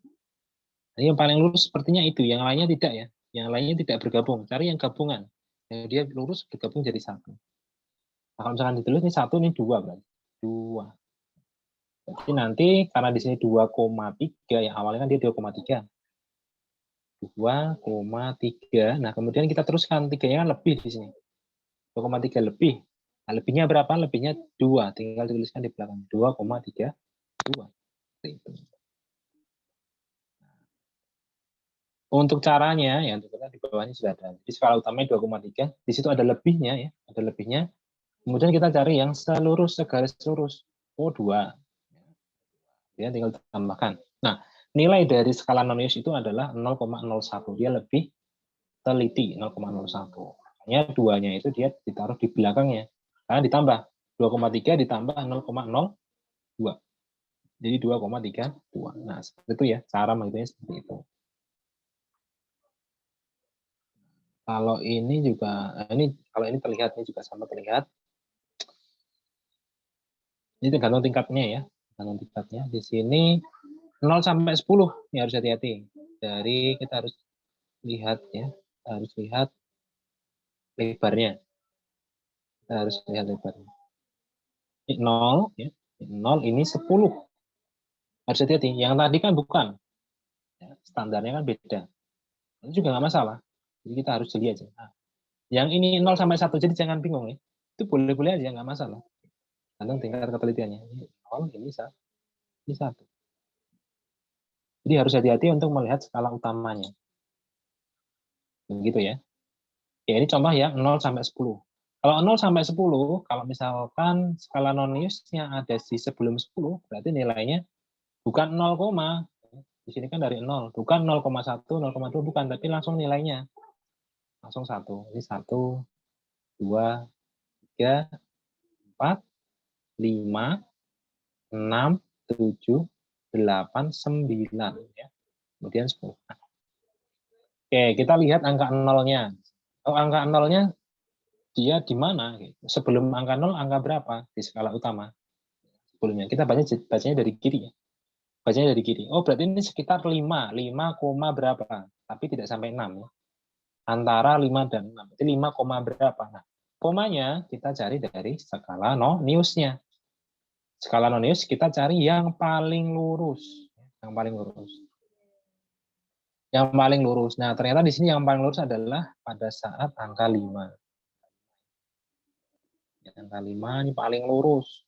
Ini yang paling lurus sepertinya itu. Yang lainnya tidak ya. Yang lainnya tidak bergabung. Cari yang gabungan. Yang dia lurus bergabung jadi satu. Nah, kalau misalkan ditulis ini 1, ini 2 berarti. 2. Jadi nanti karena di sini 2,3 yang awalnya kan dia 2,3. 2,3. Nah, kemudian kita teruskan 3-nya kan lebih di sini. 2,3 lebih. Nah, lebihnya berapa? Lebihnya 2. Tinggal dituliskan di belakang. 2,32. Itu. Untuk caranya ya, untuk di bawahnya sudah ada. Di skala utamanya 2,3. Di situ ada lebihnya ya, ada lebihnya. Kemudian kita cari yang selurus, segaris lurus. Oh, 2. Ya, tinggal tambahkan. Nah, nilai dari skala nonius itu adalah 0,01. Dia lebih teliti, 0,01. Makanya 2-nya itu dia ditaruh di belakangnya. Karena ditambah 2,3 ditambah 0,02. Jadi 2,32. Nah, seperti itu ya, cara menghitungnya seperti itu. Kalau ini juga, kalau ini terlihat, ini juga sama terlihat. Ini tergantung tingkatnya ya. Tergantung tingkatnya. Di sini 0 sampai 10 ya harus hati-hati. Dari kita harus lihat ya, kita harus lihat lebarnya. Kita harus lihat lebarnya. Ini 0 ya. 0 ini 10. Harus hati-hati. Yang tadi kan bukan. Ya, standarnya kan beda. Itu juga nggak masalah. Jadi kita harus jeli aja. Nah, yang ini 0 sampai 1, jadi jangan bingung ya. Itu boleh-boleh aja, nggak masalah. Tergantung tingkat ketelitiannya. Ini 0, ini 1. Jadi harus hati-hati untuk melihat skala utamanya. Begitu ya. Ya, ini contoh ya, 0 sampai 10. Kalau 0 sampai 10, kalau misalkan skala noniusnya ada di sebelum 10, berarti nilainya bukan 0, di sini kan dari 0, bukan 0,1, 0,2, bukan, tapi langsung nilainya. Langsung 1. Ini 1, 2, 3, 4, 5, 6, 7, 8, 9. Ya. Kemudian 10. Oke, kita lihat angka nolnya. Oh, angka nolnya dia di mana? Sebelum angka 0, angka berapa di skala utama? Sebelumnya. Kita bacanya dari kiri ya. Bacanya dari kiri. Oh, berarti ini sekitar 5. 5, berapa? Tapi tidak sampai 6 ya. Antara 5 dan 6. Jadi 5, berapa? Nah, komanya kita cari dari skala noniusnya. Skala nonius kita cari yang paling lurus. Yang paling lurus. Yang paling lurus. Nah, ternyata di sini yang paling lurus adalah pada saat angka 5. Angka 5 ini paling lurus.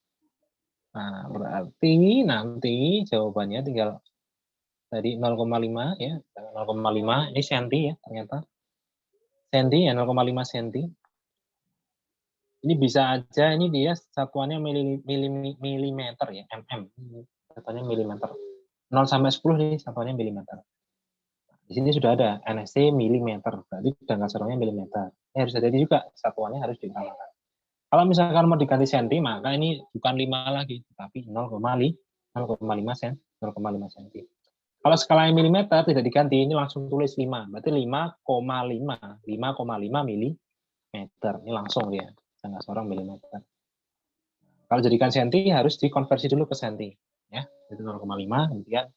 Nah, berarti nanti jawabannya tinggal tadi 0,5 ya, 0,5 ini senti ya ternyata. Senti ya 0,5 senti. Ini bisa aja ini dia satuannya milimeter ya, mm. Satuannya milimeter. 0 sampai 10 nih satuannya milimeter. Di sini sudah ada NST milimeter, berarti jangka sorongnya milimeter. Ini harus ada juga satuannya harus diutamakan. Kalau misalkan mau diganti senti, maka ini bukan 5 lagi, tapi 0,5 cm. 0,5 cm. Kalau skalanya milimeter tidak diganti, ini langsung tulis 5. Berarti 5,5 milimeter. Ini langsung dia, jangka sorong milimeter. Kalau jadikan senti harus dikonversi dulu ke senti. Ya, itu 0,5, kemudian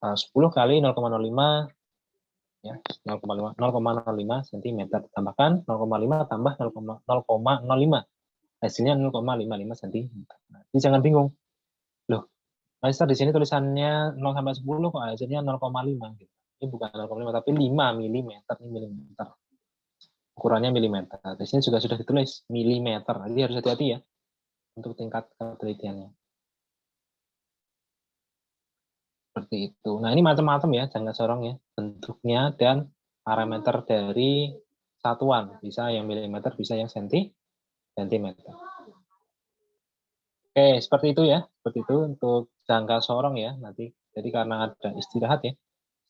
10 kali 0,05 ya 0,05 cm tambahkan 0,5 tambah 0,05 hasilnya 0,55 cm. Jadi jangan bingung. Loh, Master di sini tulisannya 0 sampai 10 kok hasilnya 0,5 gitu. Ini bukan 0,5 tapi 5 mm ini milimeter. Ukurannya milimeter. Di sini juga sudah ditulis milimeter. Jadi harus hati-hati ya untuk tingkat ketelitiannya. Seperti itu. Nah, ini macam-macam ya jangka sorong ya, bentuknya dan parameter dari satuan. Bisa yang milimeter, bisa yang sentimeter. Oke, seperti itu ya. Seperti itu untuk jangka sorong ya nanti. Jadi karena ada istirahat ya.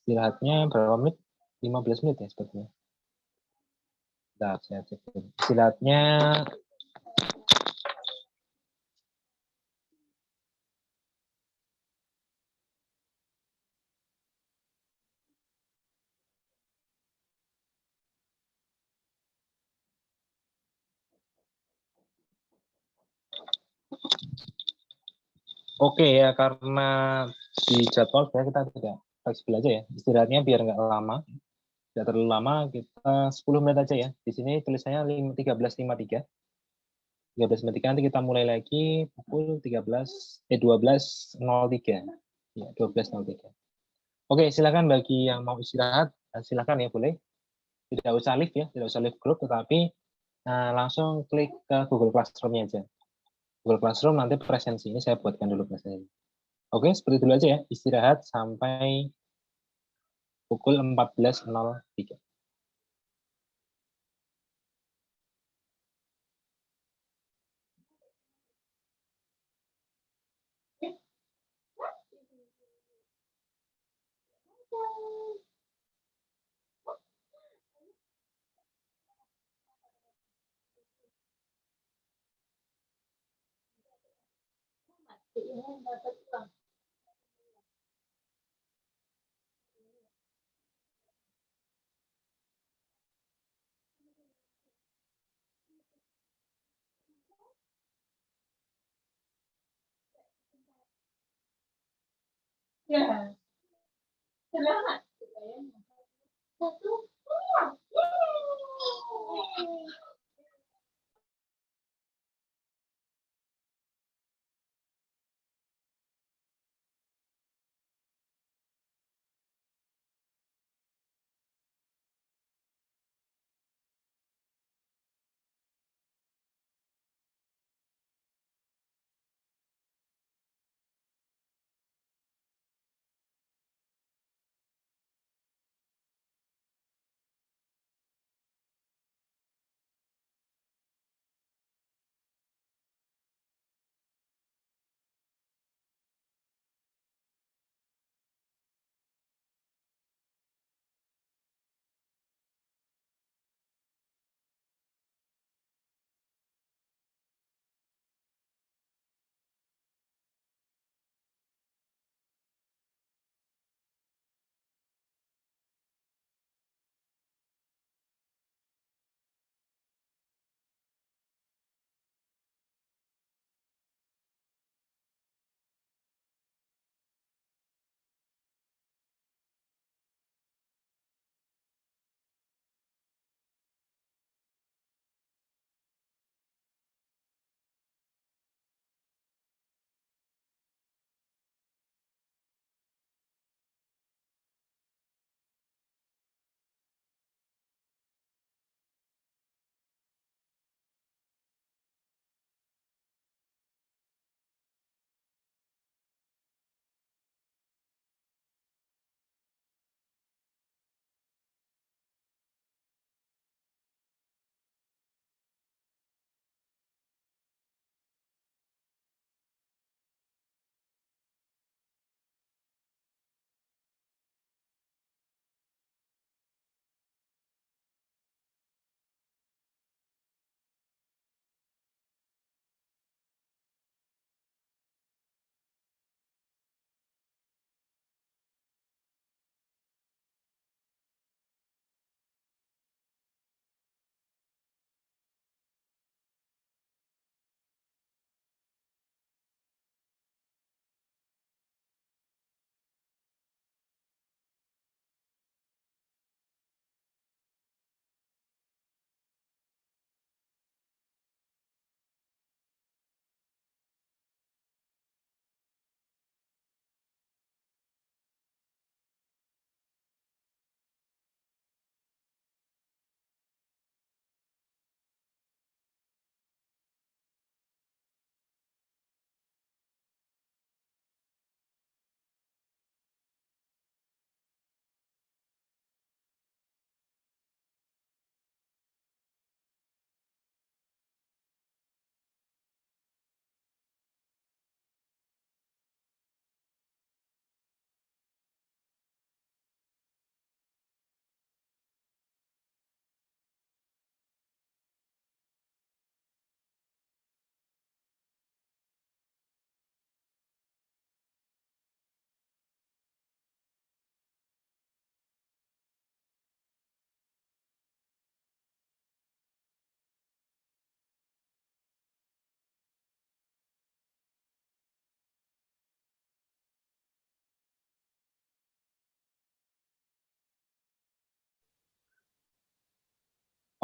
Istirahatnya berapa menit? 15 menit ya sepertinya. Nah, saya cek. Istirahatnya oke ya, karena di jadwal kita tidak fleksibel aja ya. Istirahatnya biar nggak lama. Tidak terlalu lama, kita 10 menit aja ya. Di sini tulisannya 13.53. 13.53 nanti kita mulai lagi pukul 12.03. Ya, 12.03. Oke, silakan bagi yang mau istirahat, silakan ya boleh. Tidak usah live ya, tidak usah live grup, tetapi langsung klik ke Google Classroom-nya aja. Google Classroom nanti presensi ini saya buatkan dulu presensi. Oke, seperti itu aja ya. Istirahat sampai pukul 14.03. Ya, selamat.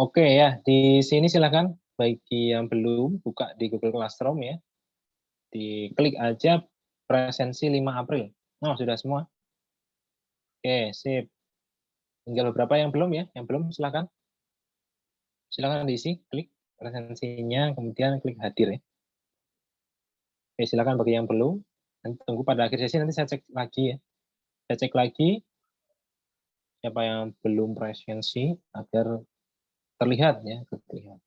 Oke ya, di sini silakan bagi yang belum buka di Google Classroom ya, diklik aja presensi 5 April. Oh, sudah semua? Oke, sip. Tinggal beberapa yang belum ya, yang belum silakan. Silakan diisi, klik presensinya, kemudian klik hadir ya. Oke, silakan bagi yang belum. Nanti tunggu pada akhir sesi nanti saya cek lagi ya. Saya cek lagi siapa yang belum presensi agar terlihat ya, terlihat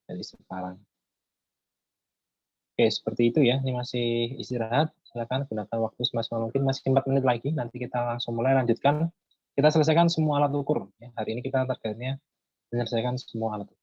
dari sekarang. Oke, seperti itu ya. Ini masih istirahat. Silakan gunakan waktu semaksimal mungkin. Masih 4 menit lagi. Nanti kita langsung mulai lanjutkan. Kita selesaikan semua alat ukur. Ya. Hari ini kita targetnya menyelesaikan semua alat ukur.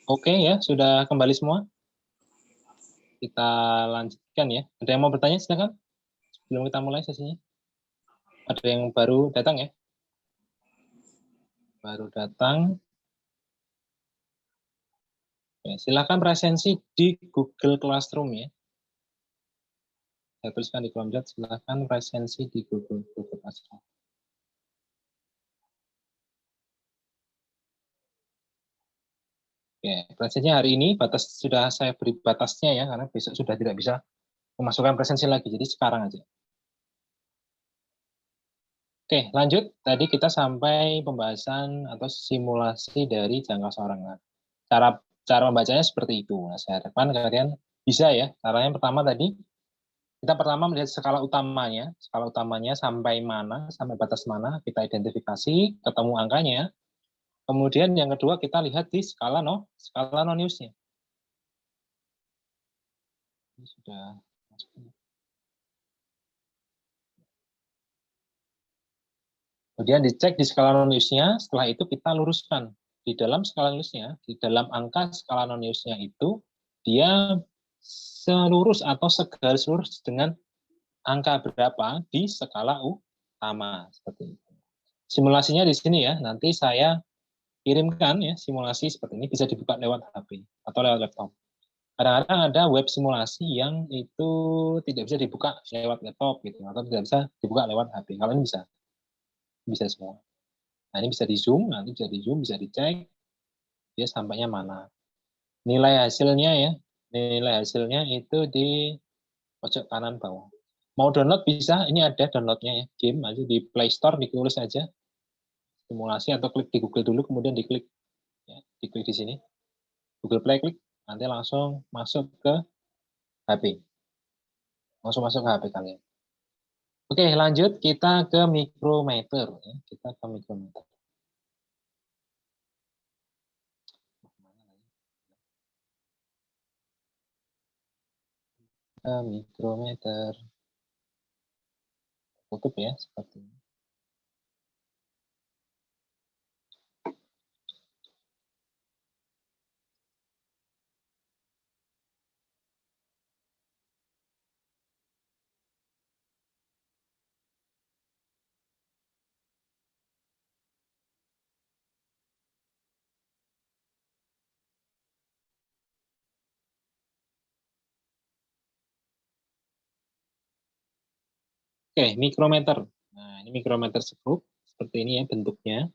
Oke ya, sudah kembali semua. Kita lanjutkan ya. Ada yang mau bertanya, silakan. Sebelum kita mulai sesinya. Ada yang baru datang ya? Baru datang. Oke, silakan presensi di Google Classroom ya. Saya tuliskan di kolom chat, silakan presensi di Google Classroom. Oke, presensinya hari ini batas sudah saya beri batasnya ya, karena besok sudah tidak bisa memasukkan presensi lagi, jadi sekarang aja. Oke, lanjut. Tadi kita sampai pembahasan atau simulasi dari jangka seorang anak. Cara membacanya seperti itu. Nah, saya harapkan kalian bisa ya. Caranya pertama tadi, kita pertama melihat skala utamanya sampai mana, sampai batas mana, kita identifikasi, ketemu angkanya. Kemudian yang kedua kita lihat di skala non-use-nya. Ini sudah masuk. Kemudian dicek di skala non-use-nya, setelah itu kita luruskan. Di dalam skala non-use-nya, di dalam angka skala non-use-nya itu, dia selurus atau segaris lurus dengan angka berapa di skala utama. Seperti itu. Simulasinya di sini ya, nanti saya kirimkan ya simulasi seperti ini, bisa dibuka lewat HP atau lewat laptop. Kadang-kadang ada web simulasi yang itu tidak bisa dibuka lewat laptop gitu, atau tidak bisa dibuka lewat HP. Kalau ini bisa semua. Nah, ini bisa di zoom, nanti bisa di zoom, bisa dicek dia sampainya mana. Nilai hasilnya ya, nilai hasilnya itu di pojok kanan bawah. Mau download bisa, ini ada downloadnya ya, game aja di Play Store, ditulis aja simulasi atau klik di Google dulu, kemudian diklik ya, diklik di sini, Google Play klik, nanti langsung masuk ke HP, langsung masuk ke HP kalian. Oke, lanjut kita ke mikrometer ya, kita ke mikrometer. Mikrometer tutup ya seperti ini. Oke, mikrometer. Nah, ini mikrometer skrup seperti ini ya bentuknya.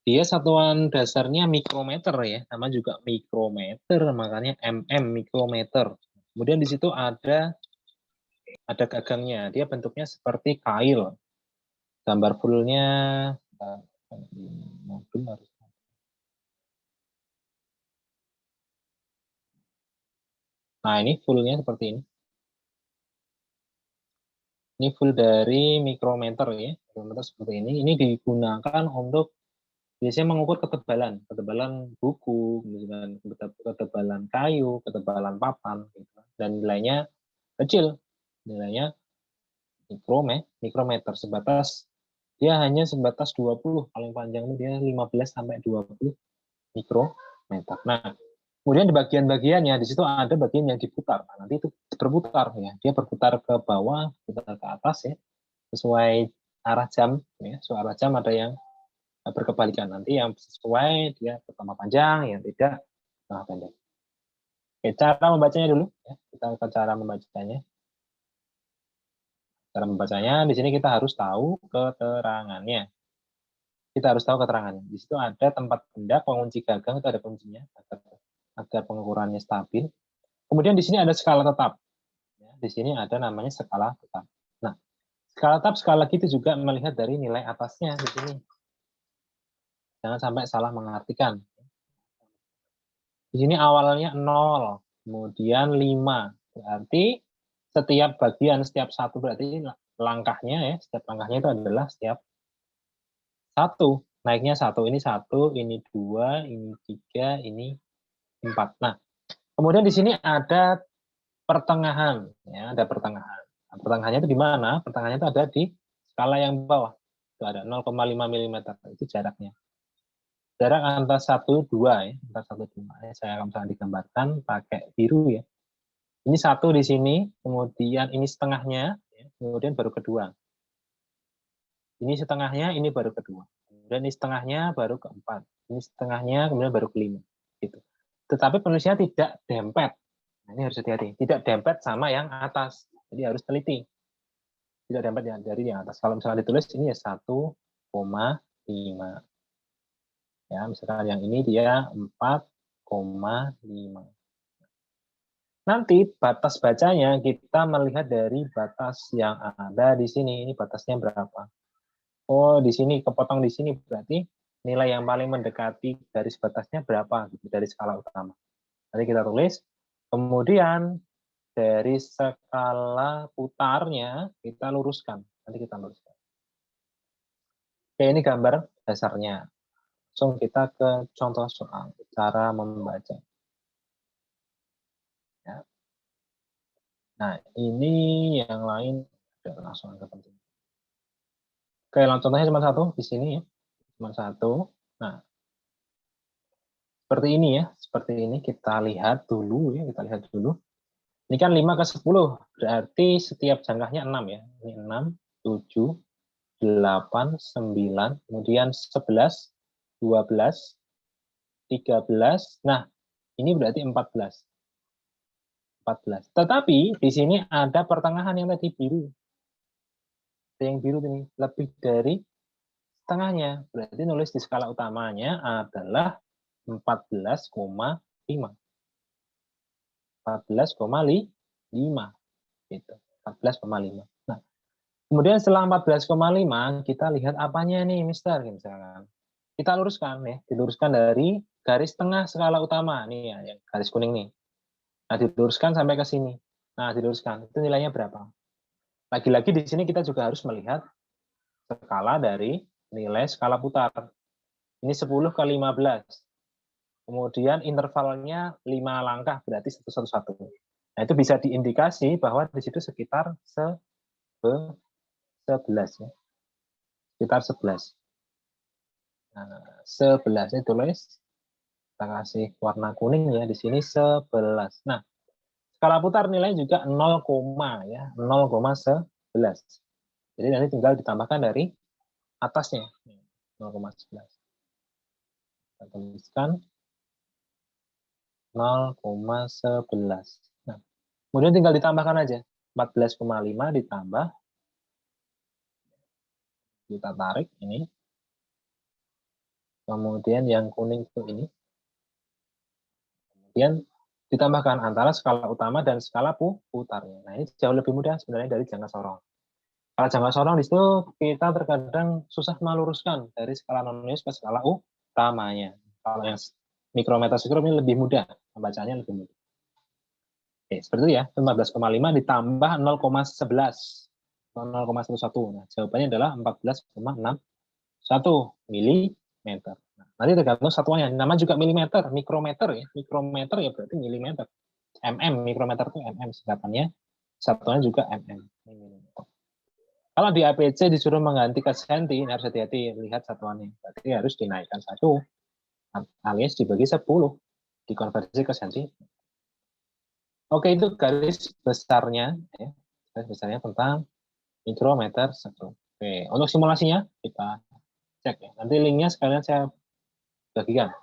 Dia satuan dasarnya mikrometer ya, sama juga mikrometer, makanya mm mikrometer. Kemudian di situ ada gagangnya, dia bentuknya seperti kail. Gambar fullnya, nah ini fullnya seperti ini. Ini full dari mikrometer ya, mikrometer seperti ini. Ini digunakan untuk biasanya mengukur ketebalan buku, misalkan ketebalan kayu, ketebalan papan, gitu. Dan nilainya kecil, nilainya mikrometer sebatas, dia hanya sebatas 20, paling panjang itu dia 15 sampai 20 mikrometer. Nah, kemudian di bagian-bagiannya di situ ada bagian yang diputar. Nah, nanti itu berputar ya, dia berputar ke bawah, berputar ke atas ya, sesuai arah jam ya, sesuai arah jam ada yang berkebalikan, nanti yang sesuai dia pertama panjang, yang tidak tengah pendek. Oke, cara membacanya dulu ya, kita ke cara membacanya. Cara membacanya di sini kita harus tahu keterangannya. Kita harus tahu keterangannya. Di situ ada tempat benda, pengunci gagang itu ada kuncinya agar pengukurannya stabil. Kemudian di sini ada skala tetap. Ya, di sini ada namanya skala tetap. Nah, skala tetap sekali lagi itu juga melihat dari nilai atasnya di sini. Jangan sampai salah mengartikan. Di sini awalnya 0, kemudian 5. Berarti setiap bagian, setiap satu berarti langkahnya ya, setiap langkahnya itu adalah setiap satu. Naiknya satu, ini 2, ini 3, ini 4. Nah, kemudian di sini ada pertengahan, ya, ada pertengahan. Nah, pertengahannya itu di mana? Pertengahannya itu ada di skala yang bawah. Itu ada 0,5 mm, itu jaraknya. jarak antara 1, 2 ya, antara 1, 2. Saya akan misalnya digambarkan pakai biru ya. Ini 1 di sini, kemudian ini setengahnya, ya, kemudian baru kedua. Ini setengahnya, ini baru kedua. Kemudian ini setengahnya, baru keempat. Ini setengahnya, kemudian baru kelima. Gitu. Tetapi penulisannya tidak dempet. Nah, ini harus hati-hati. Tidak dempet sama yang atas. Jadi harus teliti. Tidak dempet dari yang atas. Kalau misalnya ditulis, ini ya 1,5. Ya, misalkan yang ini dia 4,5. Nanti batas bacanya kita melihat dari batas yang ada di sini. Ini batasnya berapa? Oh, di sini kepotong di sini berarti nilai yang paling mendekati garis batasnya berapa gitu, dari skala utama. Nanti kita tulis. Kemudian dari skala putarnya kita luruskan. Nanti kita luruskan. Oke, ini gambar dasarnya. Langsung kita ke contoh soal cara membaca. Ya. Nah, ini yang lain langsung ke penting. Oke, contohnya cuma satu di sini ya. Cuma satu. Nah, seperti ini ya. Seperti ini kita lihat dulu ya, kita lihat dulu. Ini kan 5 ke 10, berarti setiap jangkanya 6 ya. Ini 6, 7, 8, 9, kemudian 11, 12, 13. Nah, ini berarti 14. 14. Tetapi di sini ada pertengahan yang tadi biru. Ada yang biru ini lebih dari setengahnya. Berarti nulis di skala utamanya adalah 14,5. 14,5 gitu. 14,5. Nah, kemudian setelah 14,5 kita lihat apanya nih, Mister, misalkan. Kita luruskan ya, diluruskan dari garis tengah skala utama nih ya, yang garis kuning nih. Nah, diluruskan sampai ke sini. Nah, diluruskan. Itu nilainya berapa? Lagi-lagi di sini kita juga harus melihat skala dari nilai skala putar. Ini 10 ke 15. Kemudian intervalnya 5 langkah, berarti 111. Nah, itu bisa diindikasi bahwa di situ sekitar 11 ya. Sekitar 11. Nah, 11 ini tulis, kita kasih warna kuning ya, di sini 11. Nah, skala putar nilai juga 0, ya, 0,11. Jadi nanti tinggal ditambahkan dari atasnya, 0,11. Kita tuliskan 0,11. Nah, kemudian tinggal ditambahkan aja. 14,5 ditambah, kita tarik ini. Kemudian yang kuning itu ini. Kemudian ditambahkan antara skala utama dan skala putarnya. Nah, ini jauh lebih mudah sebenarnya dari jangka sorong. Kalau jangka sorong di situ kita terkadang susah meluruskan dari skala non-linear ke skala utamanya. Kalau yang mikrometer sekrom ini lebih mudah, membacanya lebih mudah. Oke, seperti itu ya, 15,5 ditambah 0,11. 0,11. Nah, jawabannya adalah 14,61 milimeter. Nah, nanti tergantung satuannya. Nama juga milimeter, mikrometer ya. Mikrometer ya berarti milimeter. Mikrometer itu singkatannya. Satuannya juga Kalau di APC disuruh mengganti ke senti, harus hati-hati lihat satuannya. Berarti harus dinaikkan 1 alias dibagi 10, dikonversi ke senti. Oke, itu garis besarnya ya. Garis besarnya tentang mikrometer sekron. Oke, untuk simulasinya kita cek ya. Nanti linknya sekalian saya bagikan.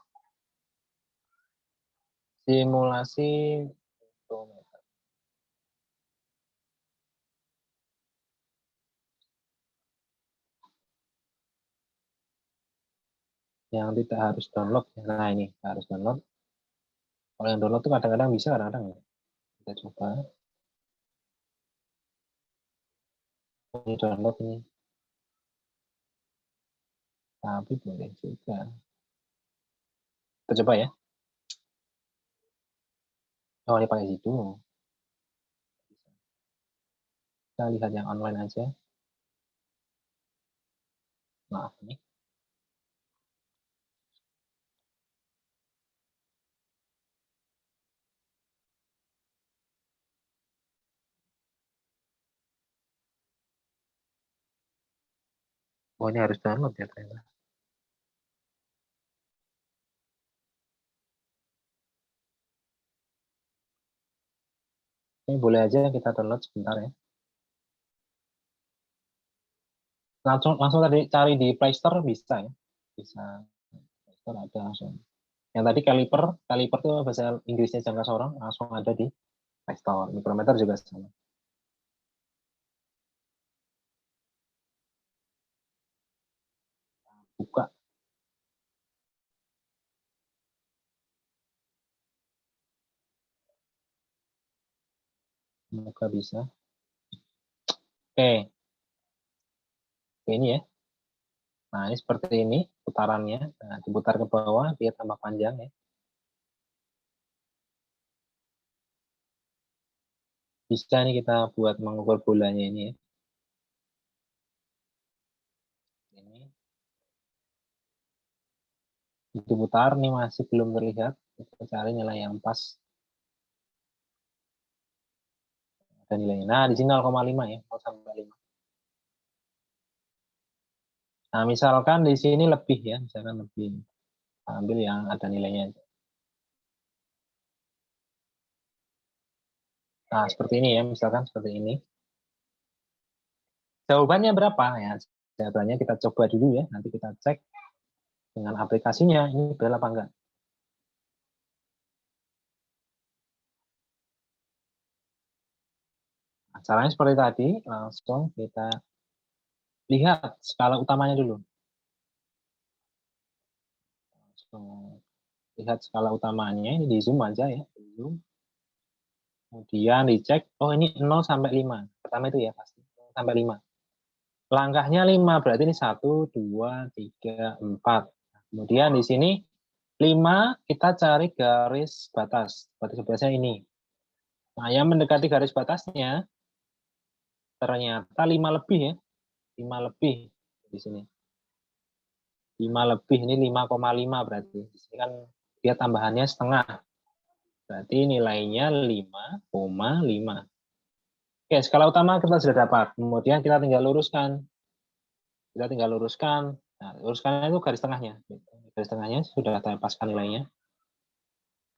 Simulasi mikrometer. Yang tidak harus download. Nah, ini harus download. Kalau yang download itu kadang-kadang bisa, kadang-kadang enggak. Kita coba. Ini download ini. Tapi boleh juga. Kita coba ya. Oh, ini pakai situ. Kita lihat yang online aja. Nah, ini. Oh, ini harus download ya ternyata. Oke, boleh aja kita download sebentar ya. Langsung tadi cari di Play Store bisa ya. Bisa. Play Store ada langsung. Yang tadi kaliper itu bahasa Inggrisnya jangka sorong, langsung ada di Play Store. Mikrometer juga sama. Buka. Buka bisa. Oke. Ini ya. Nah, ini seperti ini putarannya. Nah, diputar ke bawah, dia tambah panjang ya. Bisa nih kita buat mengukur bolanya ini ya. Ini diputar nih masih belum terlihat. Kita cari nilai yang pas. Ada nilainya. Nah, di sini 0,5 ya, 0 sampai 5. Nah, misalkan di sini lebih ya, misalkan lebih. Ambil yang ada nilainya. Nah, seperti ini ya, misalkan seperti ini. Jawabannya berapa ya? Jawabannya kita coba dulu ya, nanti kita cek dengan aplikasinya, ini benar apa enggak. Nah, caranya seperti tadi, langsung kita lihat skala utamanya dulu. Langsung lihat skala utamanya, ini di zoom aja ya, di zoom. Kemudian dicek, oh ini 0 sampai 5. Pertama itu ya pasti, 0 sampai 5. Langkahnya 5, berarti ini 1, 2, 3, 4. Kemudian di sini 5, kita cari garis batas. Batas batasnya ini. Nah, yang mendekati garis batasnya, ternyata 5 lebih ya. 5 lebih di sini. 5 lebih, ini 5,5 berarti. Di sini kan dia tambahannya setengah. Berarti nilainya 5,5. Oke, skala utama kita sudah dapat. Kemudian kita tinggal luruskan. Kita tinggal luruskan. Nah, luruskan itu garis tengahnya. Garis tengahnya sudah saya paskan nilainya.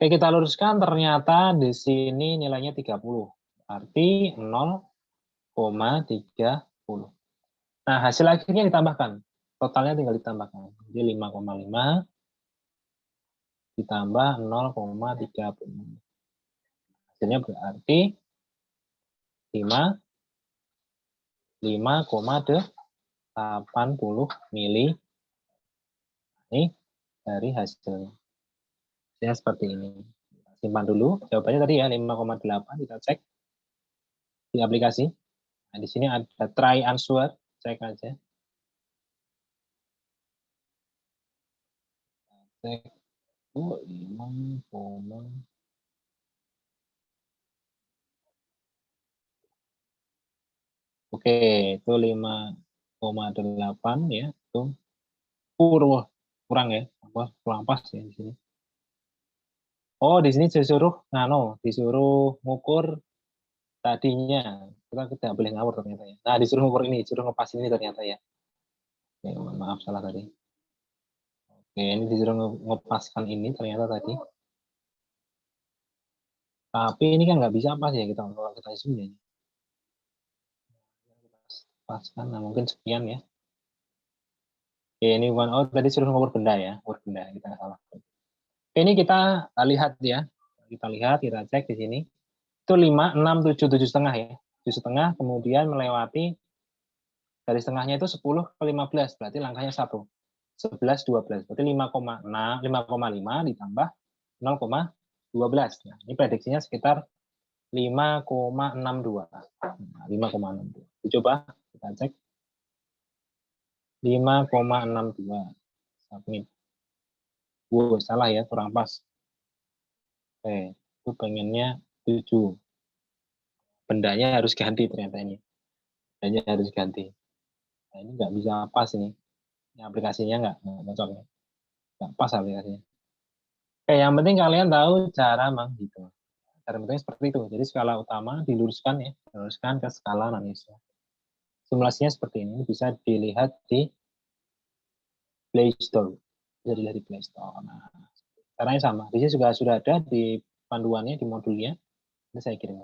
Oke, kita luruskan, ternyata di sini nilainya 30. Arti 0,30. Nah, hasil akhirnya ditambahkan. Totalnya tinggal ditambahkan. Jadi 5,5 ditambah 0,30. Hasilnya berarti 5,80 mili. Ini dari hasilnya. Hasilnya seperti ini. Simpan dulu. Jawabannya tadi ya 5,8. Kita cek di aplikasi. Nah, di sini ada try answer. Cek aja. Cek. Oh, 5, oke, itu 5,8 ya. Itu wah, kurang ya. Wah, kurang pas ya di sini. Oh, di sini disuruh ngukur tadinya. Kita tidak boleh ngawur ternyata ya. Nah, disuruh ngukur ini, disuruh ngepas ini ternyata ya. Oke, maaf salah tadi. Oke, ini disuruh ngepaskan ini ternyata tadi. Tapi ini kan nggak bisa pas ya kita kalau kita zoom ya. Paskan, nah mungkin sekian ya. Oke, ini one out tadi suruh ngukur benda ya, ngukur benda kita salah. Oke, ini kita lihat ya. Kita lihat, kita cek di sini. Itu 5, 6, 7, 7,5 ya. 7,5 kemudian melewati garis tengahnya itu 10 ke 15, berarti langkahnya 1. 11, 12, berarti 5,6, 5,5 ditambah 0,12. Nah, ini prediksinya sekitar 5,62. 5,62. Dicoba, kita cek. 5,62. Submit. Wow, salah ya, kurang pas. Oke, itu pengennya 7. Bendanya harus ganti ternyata ini. Bendanya harus ganti. Nah, ini nggak bisa pas ini. Ini aplikasinya nggak cocok. Nggak pas aplikasinya. Oke, yang penting kalian tahu cara menghitung. Cara penting seperti itu. Jadi skala utama diluruskan ya. Diluruskan ke skala non-ISO. Simulasinya seperti ini. Bisa dilihat di Play Store. Bisa dilihat di Play Store. Nah, caranya sama. Di sini juga sudah ada di panduannya, di modulnya. Ini saya kirim.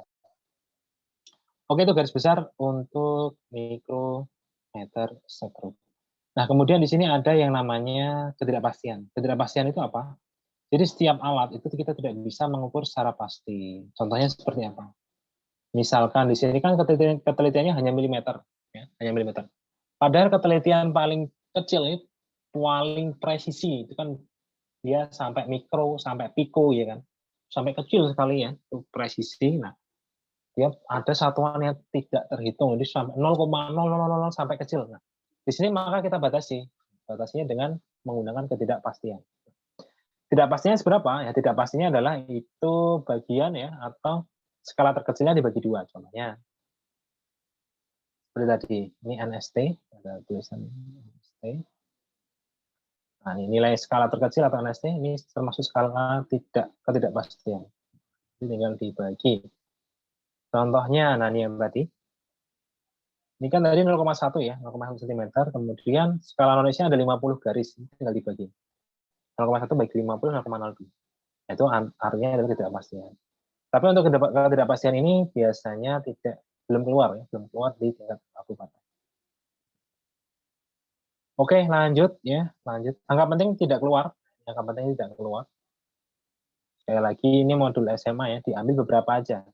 Oke, itu garis besar untuk mikrometer sekrup. Nah, kemudian di sini ada yang namanya ketidakpastian. Ketidakpastian itu apa? Jadi setiap alat itu kita tidak bisa mengukur secara pasti. Contohnya seperti apa? Misalkan di sini kan ketelitiannya hanya milimeter, ya, hanya milimeter. Padahal ketelitian paling kecil ini paling presisi itu kan dia sampai mikro, sampai piko, ya kan, sampai kecil sekali ya, itu presisi. Nah, dia ada satuan yang tidak terhitung, jadi sampai 0,000 sampai kecil. Nah, di sini maka kita batasinya dengan menggunakan ketidakpastian. Tidak pastinya seberapa? Ya, tidak pastinya adalah itu bagian ya atau skala terkecilnya dibagi dua. Contohnya seperti tadi, ini NST, ada tulisan NST. Nah, ini nilai skala terkecil atau NST ini termasuk skala ketidakpastian. Jadi tinggal dibagi. Contohnya, nah ini yang tadi. Ini kan tadi 0,1 ya, 0,1 cm. Kemudian skala nulisnya ada 50 garis, tinggal dibagi. 0,1 bagi 50, 0,02. Itu artinya adalah ketidakpastian. Tapi untuk ketidakpastian ini biasanya belum keluar ya, belum keluar di tingkat kabupaten. Oke, lanjut ya, lanjut. Angka penting tidak keluar, angka penting tidak keluar. Sekali lagi ini modul SMA ya, diambil beberapa aja.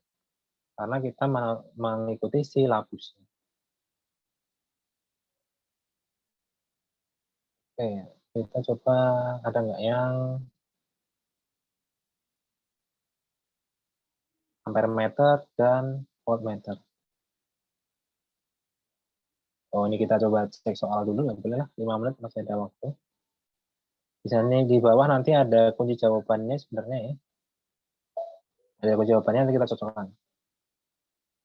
Karena kita mengikuti silabusnya. Oke, kita coba ada nggak yang ampere meter dan voltmeter. Oh, ini kita coba cek soal dulu, nggak boleh lah, 5 menit masih ada waktu. Di sana di bawah nanti ada kunci jawabannya sebenarnya ya. Ada kunci jawabannya nanti kita cocokkan.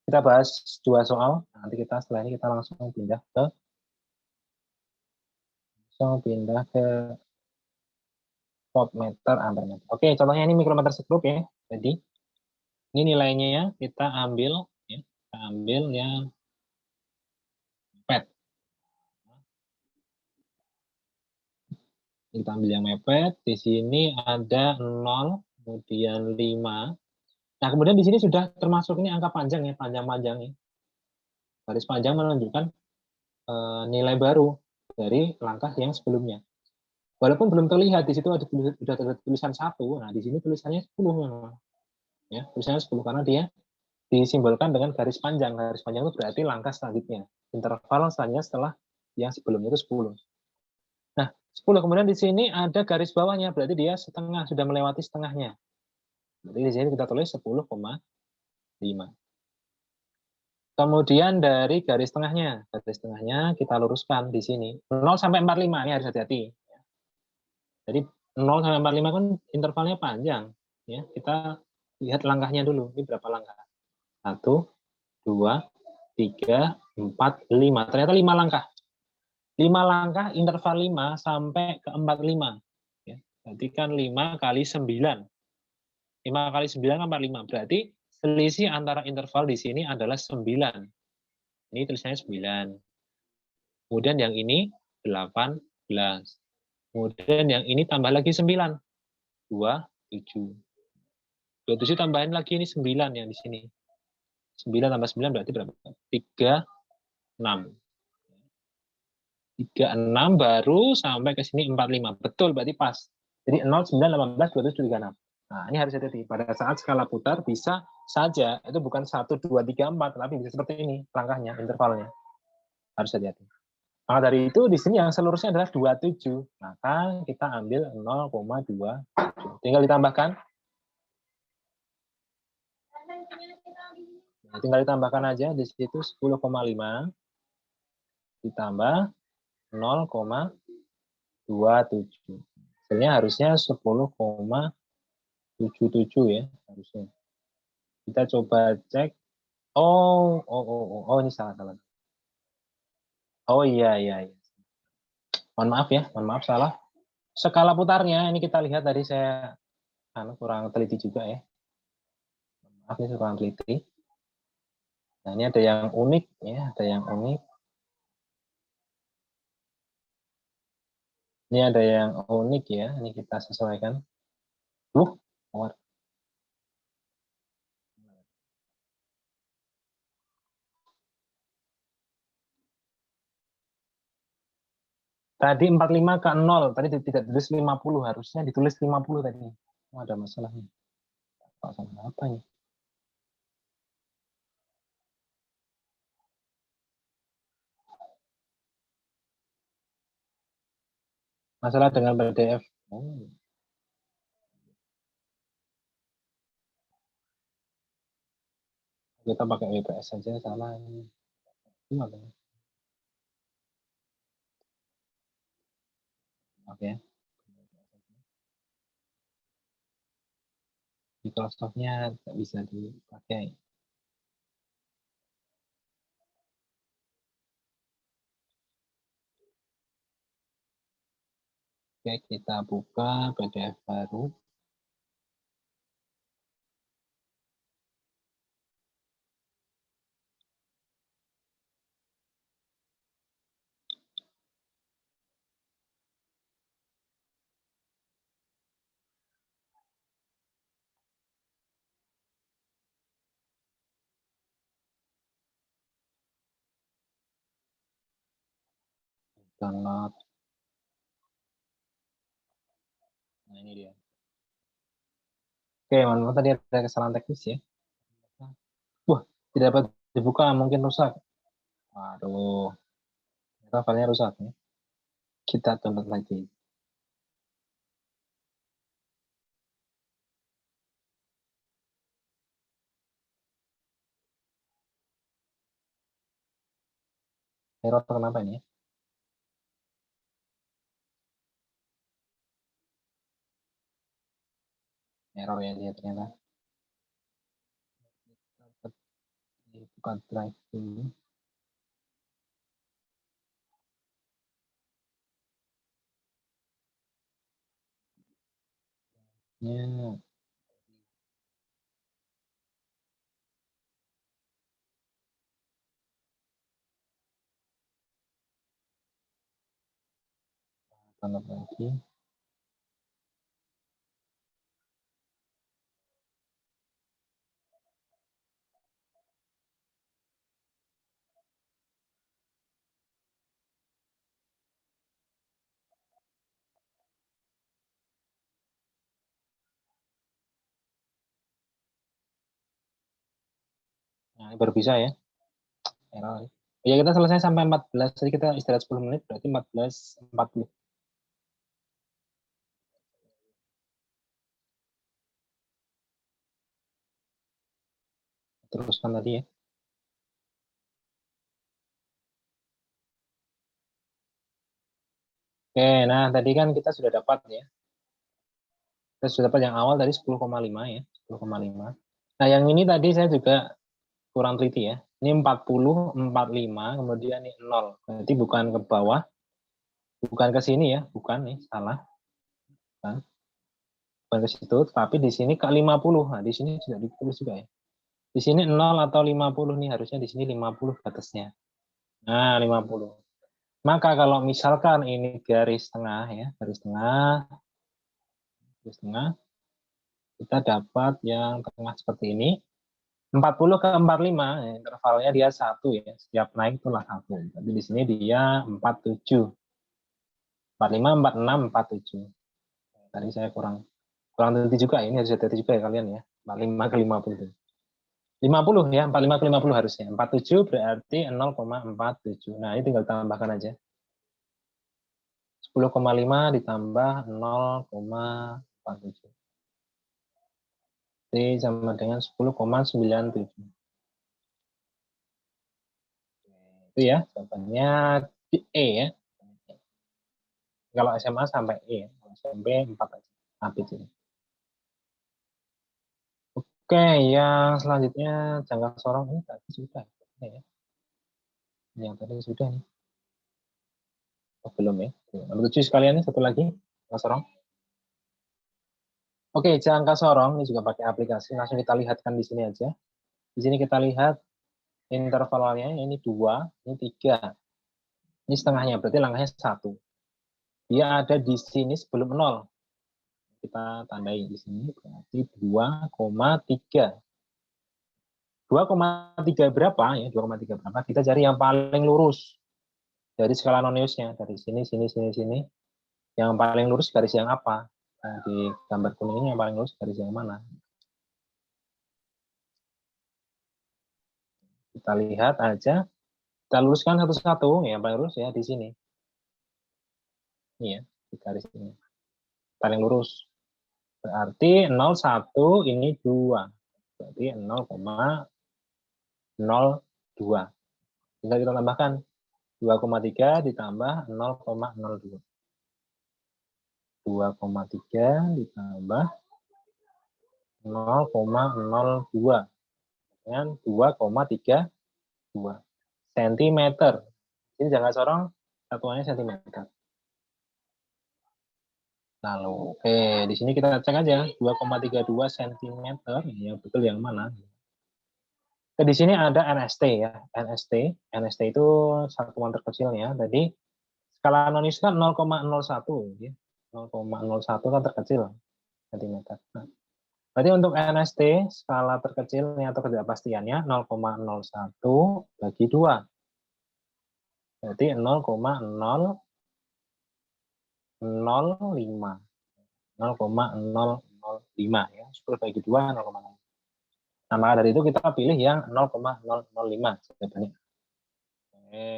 Kita bahas 2 soal, nanti kita setelah ini kita langsung pindah ke voltmeter, ampere meter. Oke, contohnya ini mikrometer sekrup ya. Jadi ini nilainya ya, kita ambil yang mepet. Kita ambil yang mepet. Di sini ada 0, kemudian 5. Nah, kemudian di sini sudah termasuk ini angka panjang ya, panjang-panjang ya. Garis panjang menunjukkan nilai baru dari langkah yang sebelumnya. Walaupun belum terlihat di situ sudah terlihat tulisan 1, nah di sini tulisannya 10 memang. Ya, tulisannya 10 karena dia disimbolkan dengan garis panjang. Garis panjang itu berarti langkah selanjutnya. Interval selanjutnya setelah yang sebelumnya itu 10. Nah, 10 kemudian di sini ada garis bawahnya, berarti dia setengah, sudah melewati setengahnya. Berarti di sini kita tulis 10,5. Kemudian dari garis tengahnya kita luruskan di sini. 0 sampai 45, ini harus hati-hati. Jadi 0 sampai 45 kan intervalnya panjang. Ya, kita lihat langkahnya dulu. Ini berapa langkah? 1, 2, 3, 4, 5. Ternyata 5 langkah. 5 langkah interval 5 sampai ke 45. Ya, berarti kan 5 kali 9. 5 kali 9 kan 45. Berarti selisih antara interval di sini adalah 9. Ini tulisannya 9. Kemudian yang ini 18. Kemudian yang ini tambah lagi 9. 27. 27 tambahin lagi ini 9 yang di sini. 9 tambah 9 berarti berapa? 36. 36 baru sampai ke sini 45. Betul, berarti pas. Jadi 0, 9, 18, 27, 36. Nah, ini harus hati-hati. Pada saat skala putar bisa saja, itu bukan 1, 2, 3, 4, tapi bisa seperti ini langkahnya, intervalnya. Harus hati-hati. Maka dari itu, di sini yang seluruhnya adalah 27. Maka kita ambil 0,27. Tinggal ditambahkan. Nah, tinggal ditambahkan aja di situ 10,5 ditambah 0,27. Hasilnya harusnya 10,77 ya harusnya. Kita coba cek. Oh, ini salah. Oh iya. Mohon maaf salah. Skala putarnya ini kita lihat tadi saya kurang teliti juga ya. Maaf ini kurang teliti. Nah, ini ada yang unik ya, ada yang unik. Ini ada yang unik ya, ini kita sesuaikan. Tadi 45 ke 0, tadi tidak ditulis 50, harusnya ditulis 50 tadi. Oh, ada masalahnya. Masalah apa nih? Masalah dengan PDF. Oh. Kita pakai WPS saja, salah ini. Oke. Microsoft-nya tidak bisa dipakai. Oke, kita buka PDF baru. Download. Nah, ini dia. Oke, teman-teman, tadi ada kesalahan teknis ya. Wah, tidak dapat dibuka, mungkin rusak. Waduh, filenya rusak ya. Kita download lagi. Error kenapa ini? Error ya dia ternyata. Buka drive dulu. Ya. Download lagi. Nah, ini baru bisa ya. Error. Ya, kita selesai sampai 14. Jadi kita istirahat 10 menit, berarti 14.40. Teruskan tadi ya. Oke, nah tadi kan kita sudah dapat ya. Kita sudah dapat yang awal tadi 10,5 ya. 10,5. Nah, yang ini tadi saya juga kurang teliti ya. Ini 40, 45, kemudian ini 0. Berarti bukan ke bawah, bukan ke sini ya, bukan nih, salah. Bukan ke situ, tapi di sini ke 50. Nah, di sini sudah ditulis juga ya. Di sini 0 atau 50 nih, harusnya di sini 50 batasnya. Nah, 50. Maka kalau misalkan ini garis tengah ya, garis tengah, kita dapat yang tengah seperti ini. 40 ke 45, intervalnya dia 1 ya. Setiap naik itulah 1. Jadi di sini dia 47. 45, 46, 47. Tadi saya kurang teliti juga, ini harus teliti juga ya kalian ya. 45 ke 50. 50 ya, 45 ke 50 harusnya. 47 berarti 0,47. Nah, ini tinggal tambahkan aja. 10,5 ditambah 0,47. Jadi sama dengan 10,97. Itu ya, jawabannya E ya. Kalau SMA sampai E ya. Kalau SMP 4 aja. Habis ini. Oke, yang selanjutnya jangka sorong ini tadi sudah. Ya. Yang tadi sudah nih. Oh, belum ya. Nomor 7 sekalian nih, satu lagi. Jangka sorong. Oke, jangka sorong ini juga pakai aplikasi. Langsung kita lihatkan di sini aja. Di sini kita lihat intervalnya, ini 2, ini 3. Ini setengahnya, berarti langkahnya 1. Dia ada di sini sebelum 0. Kita tandai di sini, berarti 2,3. 2,3 berapa ya? 2,3 berapa? Kita cari yang paling lurus. dari skala non-newsnya, dari sini, sini, sini, sini. Yang paling lurus garis yang apa? Nah, di gambar kuning ini yang paling lurus garis yang mana? Kita lihat aja, kita luruskan satu-satu, yang paling lurus ya di sini. Ini ya, di garis ini. Paling lurus. Berarti 0,1 ini 2. Berarti 0,02. Tinggal kita tambahkan 2,3 ditambah 0,02. 2,3 ditambah 0,02 dengan 2,32 cm. Ini jangan sorong, satuannya cm. Lalu, oke, di sini kita cek aja 2,32 cm, yang betul yang mana? Di sini ada NST ya, NST itu satuan terkecilnya. Jadi skala non kan 0,01 ya. 0,01 kan terkecil cm. Nah, berarti untuk NST skala terkecilnya atau ketidakpastiannya 0,01 bagi 2. Berarti 0,005. 0,005 ya. 10 bagi 2 0,0. Nah, maka dari itu kita pilih yang 0,005 jawabannya.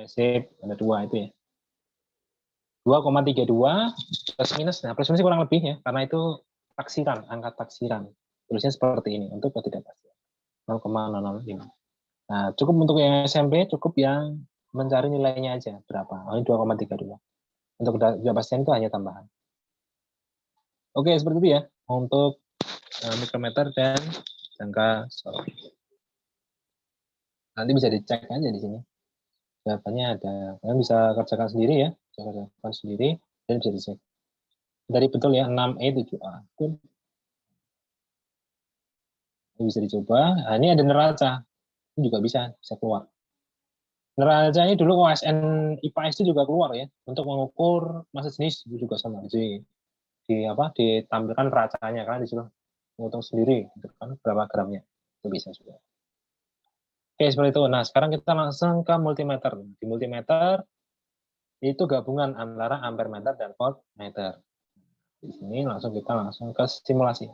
Sip, ada 2 itu ya. 2,32 plus minus, nah plus minus kurang lebih ya, karena itu taksiran, angka taksiran. Tulisnya seperti ini untuk ketidakpastian. 0,005. Nah, cukup untuk yang SMP, cukup yang mencari nilainya aja berapa. Oh, ini 2,32. Untuk ketidakpastian itu hanya tambahan. Oke, seperti itu ya untuk mikrometer dan jangka sorong. Nanti bisa dicek aja di sini. Jawabannya ada. Kalian bisa kerjakan sendiri ya, bisa kerjakan sendiri dan bisa dicek. Dari betul ya 6E 7A. Ini bisa dicoba. Nah, ini ada neraca. Ini juga bisa keluar. Neraca ini dulu OSN IPA SD juga keluar ya untuk mengukur massa jenis juga sama. Jadi ditampilkan neracanya kan disuruh menghitung sendiri gitu kan berapa gramnya. Itu bisa juga. Oke, seperti itu. Nah, sekarang kita langsung ke multimeter. Di multimeter itu gabungan antara ampere meter dan voltmeter. Di sini kita langsung ke simulasi.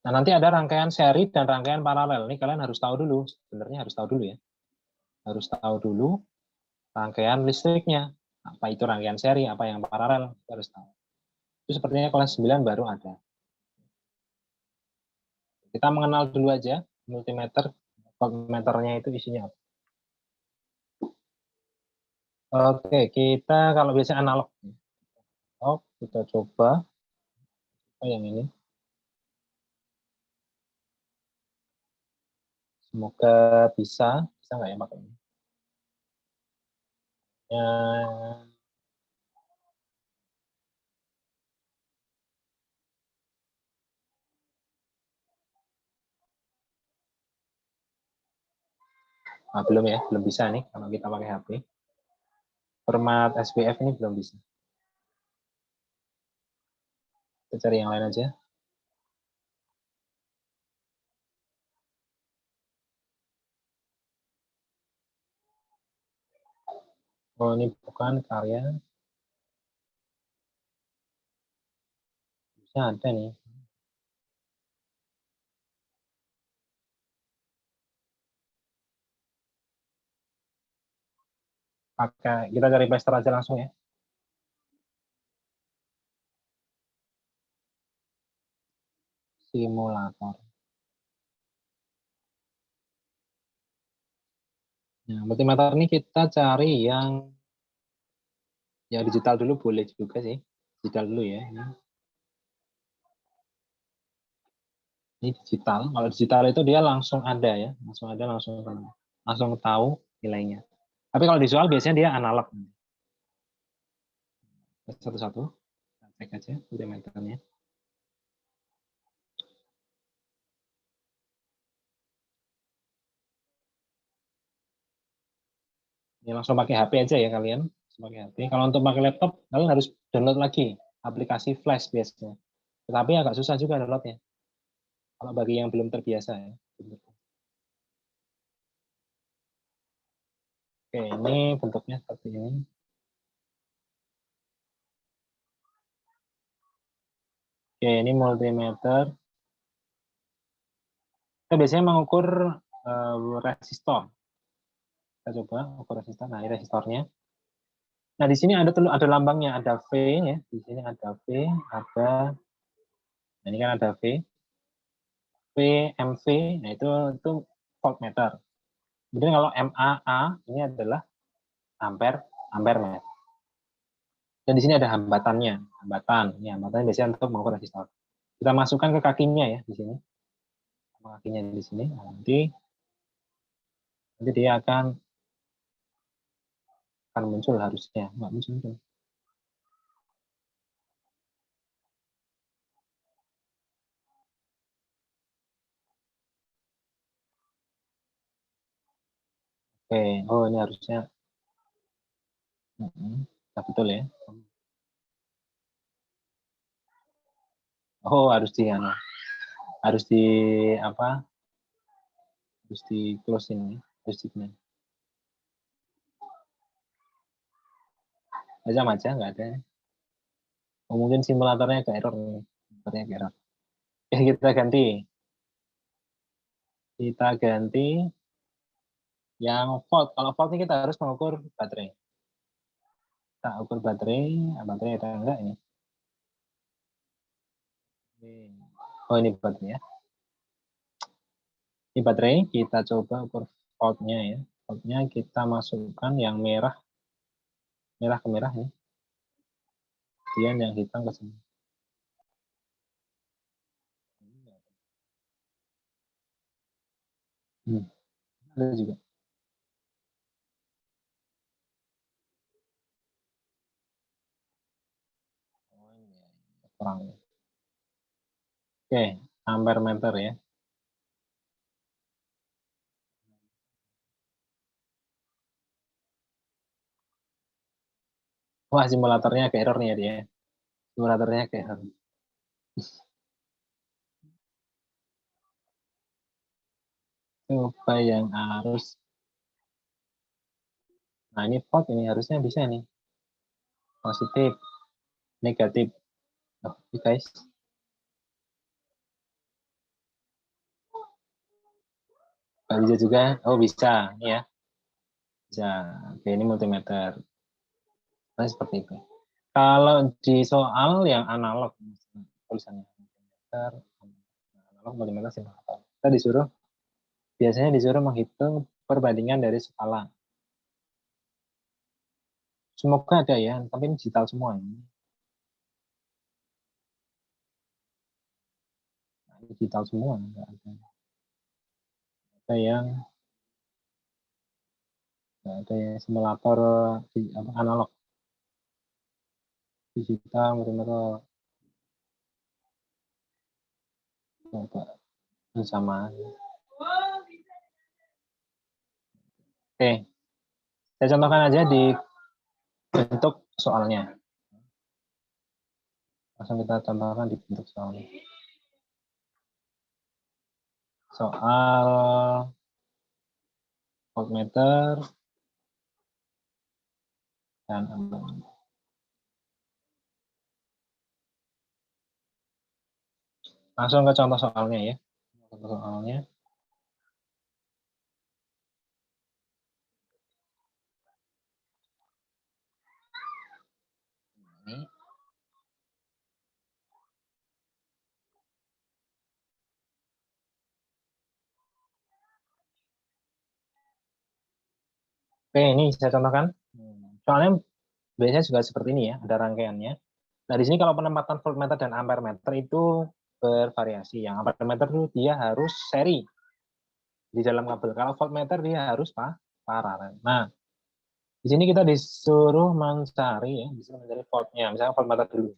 Nah, nanti ada rangkaian seri dan rangkaian paralel. Ini kalian harus tahu dulu. Sebenarnya harus tahu dulu ya. Harus tahu dulu rangkaian listriknya. Apa itu rangkaian seri, apa yang paralel, harus tahu. Itu sepertinya kelas 9 baru ada. Kita mengenal dulu aja multimeter, voltmeternya itu isinya apa. Oke, kita kalau biasa analog. Kita coba yang ini. Semoga bisa nggak ya pakai ini? Nah, belum ya, belum bisa nih kalau kita pakai HP. Format SPF ini belum bisa. Kita cari yang lain aja. Oh, ini bukan karya. Bisa ada nih. Kita cari plaster aja langsung ya. Simulator. Nah, multimeter ini kita cari yang digital dulu boleh juga sih. Digital dulu ya. Ini digital. Kalau digital itu dia langsung ada ya, langsung tahu nilainya. Tapi kalau visual biasanya dia analog. Satu-satu, cek aja multimeternya. Ini langsung pakai HP aja ya kalian. Pakai HP. Kalau untuk pakai laptop, kalian harus download lagi aplikasi Flash biasanya. Tetapi agak susah juga downloadnya. Kalau bagi yang belum terbiasa ya. Oke, ini bentuknya seperti ini. Oke, ini multimeter. Kita biasanya mengukur resistor. Kita coba ukur resistor. Nah, ini resistornya. Nah, di sini ada lambangnya, ada V ya. Di sini ada V, ada nah, ini kan ada V, MV, nah itu voltmeter. Kemudian kalau MAA ini adalah ampere meter. Dan di sini ada hambatan. Ini hambatan biasanya untuk mengukur resistor. Kita masukkan ke kakinya ya di sini. Kakinya di sini. Nanti dia akan muncul harusnya, nggak muncul. Oke, oh ini harusnya, nah, betul ya. Oh harus di apa? Harus di close ini, harus di ini. Aja nggak ada. Oh, mungkin simulatornya ke error, kita ganti yang volt. Kalau volt ini kita harus mengukur baterai. Kita ukur baterai ada enggak ini? Oh ini baterai ya. Ini baterai, kita coba ukur voltnya ya. Voltnya kita masukkan yang merah ke merah ya. Kemudian yang hitam ke sini. Ada juga. Kurang. Oke, ampere meter ya. Wah, simulatornya ke error nih ya dia. Simulatornya ke error. Coba yang arus. Nah, ini volt ini harusnya bisa nih. Positif, negatif. Oh, guys. Bisa juga. Oh, bisa. Ini ya. Bisa. Oke, ini multimeter. Nah, seperti itu. Kalau di soal yang analog, tulisannya multimeter, analog, multimeter, simulator. Kita biasanya disuruh menghitung perbandingan dari skala. Semoga ada ya, tapi ini digital semua. Digital semua, nggak ada. Yang simulator analog, digital, multimeter, sama. Oke, saya contohkan aja di bentuk soalnya. Langsung kita contohkan di bentuk soalnya. Soal voltmeter dan langsung ke contoh soalnya ya. Contoh soalnya. Ini. Oke, ini saya contohkan. Soalnya biasanya juga seperti ini ya, ada rangkaiannya. Nah, di sini kalau penempatan voltmeter dan ampere meter itu bervariasi. Yang ampere meter itu dia harus seri di dalam kabel. Kalau voltmeter dia harus paralel. Nah, di sini kita disuruh mencari voltnya. Misalnya voltmeter dulu.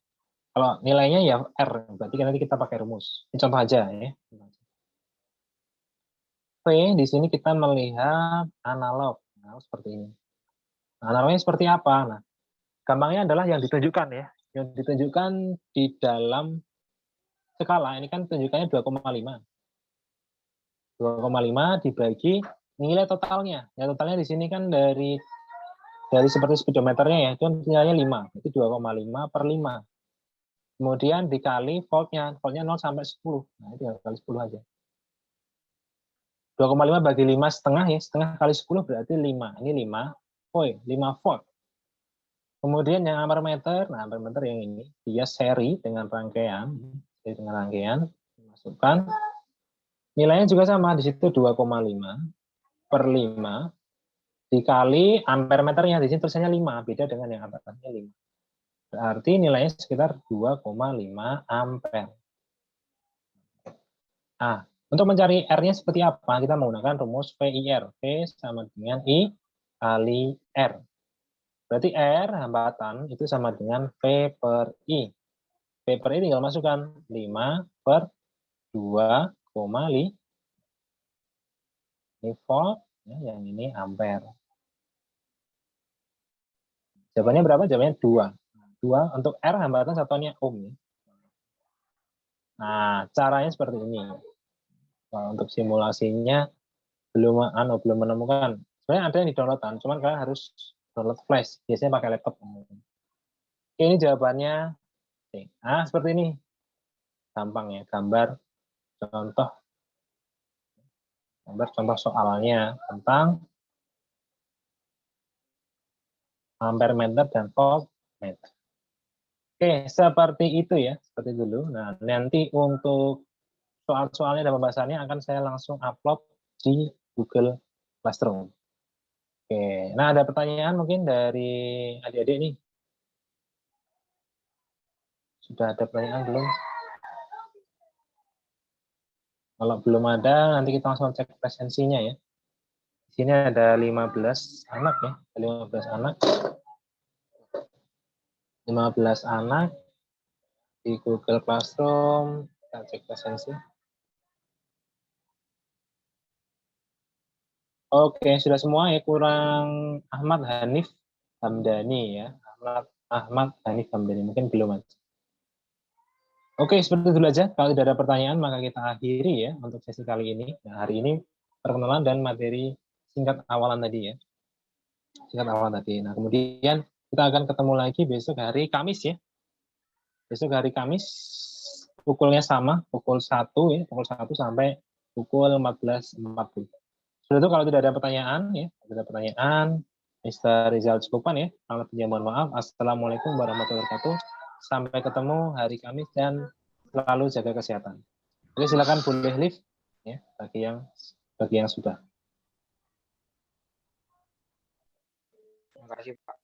Kalau nilainya ya R, berarti nanti kita pakai rumus. Ini contoh aja ya. V, di sini kita melihat analog. Nah, seperti ini. Nah, analognya seperti apa? Nah, gampangnya adalah yang ditunjukkan ya. Yang ditunjukkan di dalam skala, ini kan tunjukkannya 2,5. 2,5 dibagi Nilai totalnya. Ya totalnya di sini kan dari seperti speedometernya ya, itu nilainya 5. Itu 2,5 per 5. Kemudian dikali voltnya. Voltnya 0 sampai 10. Nah, itu kali 10 aja. 2,5 bagi 5 setengah ya. Setengah kali 10 berarti 5. Ini 5. 5 volt. Kemudian yang ampermeter, nah ampermeter yang ini, dia seri dengan rangkaian. Masukkan. Nilainya juga sama, di situ 2,5 per 5 dikali ampermeternya, di sini tulisannya 5, beda dengan yang atasnya 5. Berarti nilainya sekitar 2,5 ampere. Nah, untuk mencari R-nya seperti apa? Kita menggunakan rumus VIR. V sama dengan I kali R. Berarti R, hambatan, itu sama dengan V per I. V per I tinggal masukkan 5 per 2,5. Ini volt, ya, yang ini ampere. Jawabannya berapa? Jawabannya 2. 2 untuk R, hambatan satuannya ohm. Nah, caranya seperti ini. Nah, untuk simulasinya belum menemukan. Sebenarnya ada yang di downloadan, cuman kalian harus download flash. Biasanya pakai laptop. Oke, ini jawabannya. Seperti ini. Gampang ya, gambar contoh soalnya tentang ampere meter dan voltmeter. Oke, seperti itu ya, seperti dulu. Nah, nanti untuk soal-soalnya dan pembahasannya akan saya langsung upload di Google Classroom. Oke, nah ada pertanyaan mungkin dari adik-adik nih. Sudah ada pertanyaan belum? Kalau belum ada, nanti kita langsung cek presensinya ya. Di sini ada 15 anak ya, 15 anak. 15 anak di Google Classroom. Kita cek presensi. Oke, sudah semua ya, kurang Ahmad Hanif Hamdani ya. Ahmad Hanif Hamdani, mungkin belum ada. Oke, seperti itu dulu aja. Kalau tidak ada pertanyaan, maka kita akhiri ya untuk sesi kali ini. Nah, hari ini perkenalan dan materi singkat awalan tadi ya. Singkat awalan tadi. Nah, kemudian kita akan ketemu lagi besok hari Kamis ya. Besok hari Kamis, pukulnya sama, pukul 1 ya, pukul 1 sampai pukul 14.40. Sudah itu kalau tidak ada pertanyaan ya, tidak ada pertanyaan, Mr. Rizal cukupkan ya. Kalau tidak, mohon maaf. Assalamualaikum warahmatullahi wabarakatuh. Sampai ketemu hari Kamis dan selalu jaga kesehatan. Oke, silakan boleh live ya bagi yang sudah. Terima kasih Pak.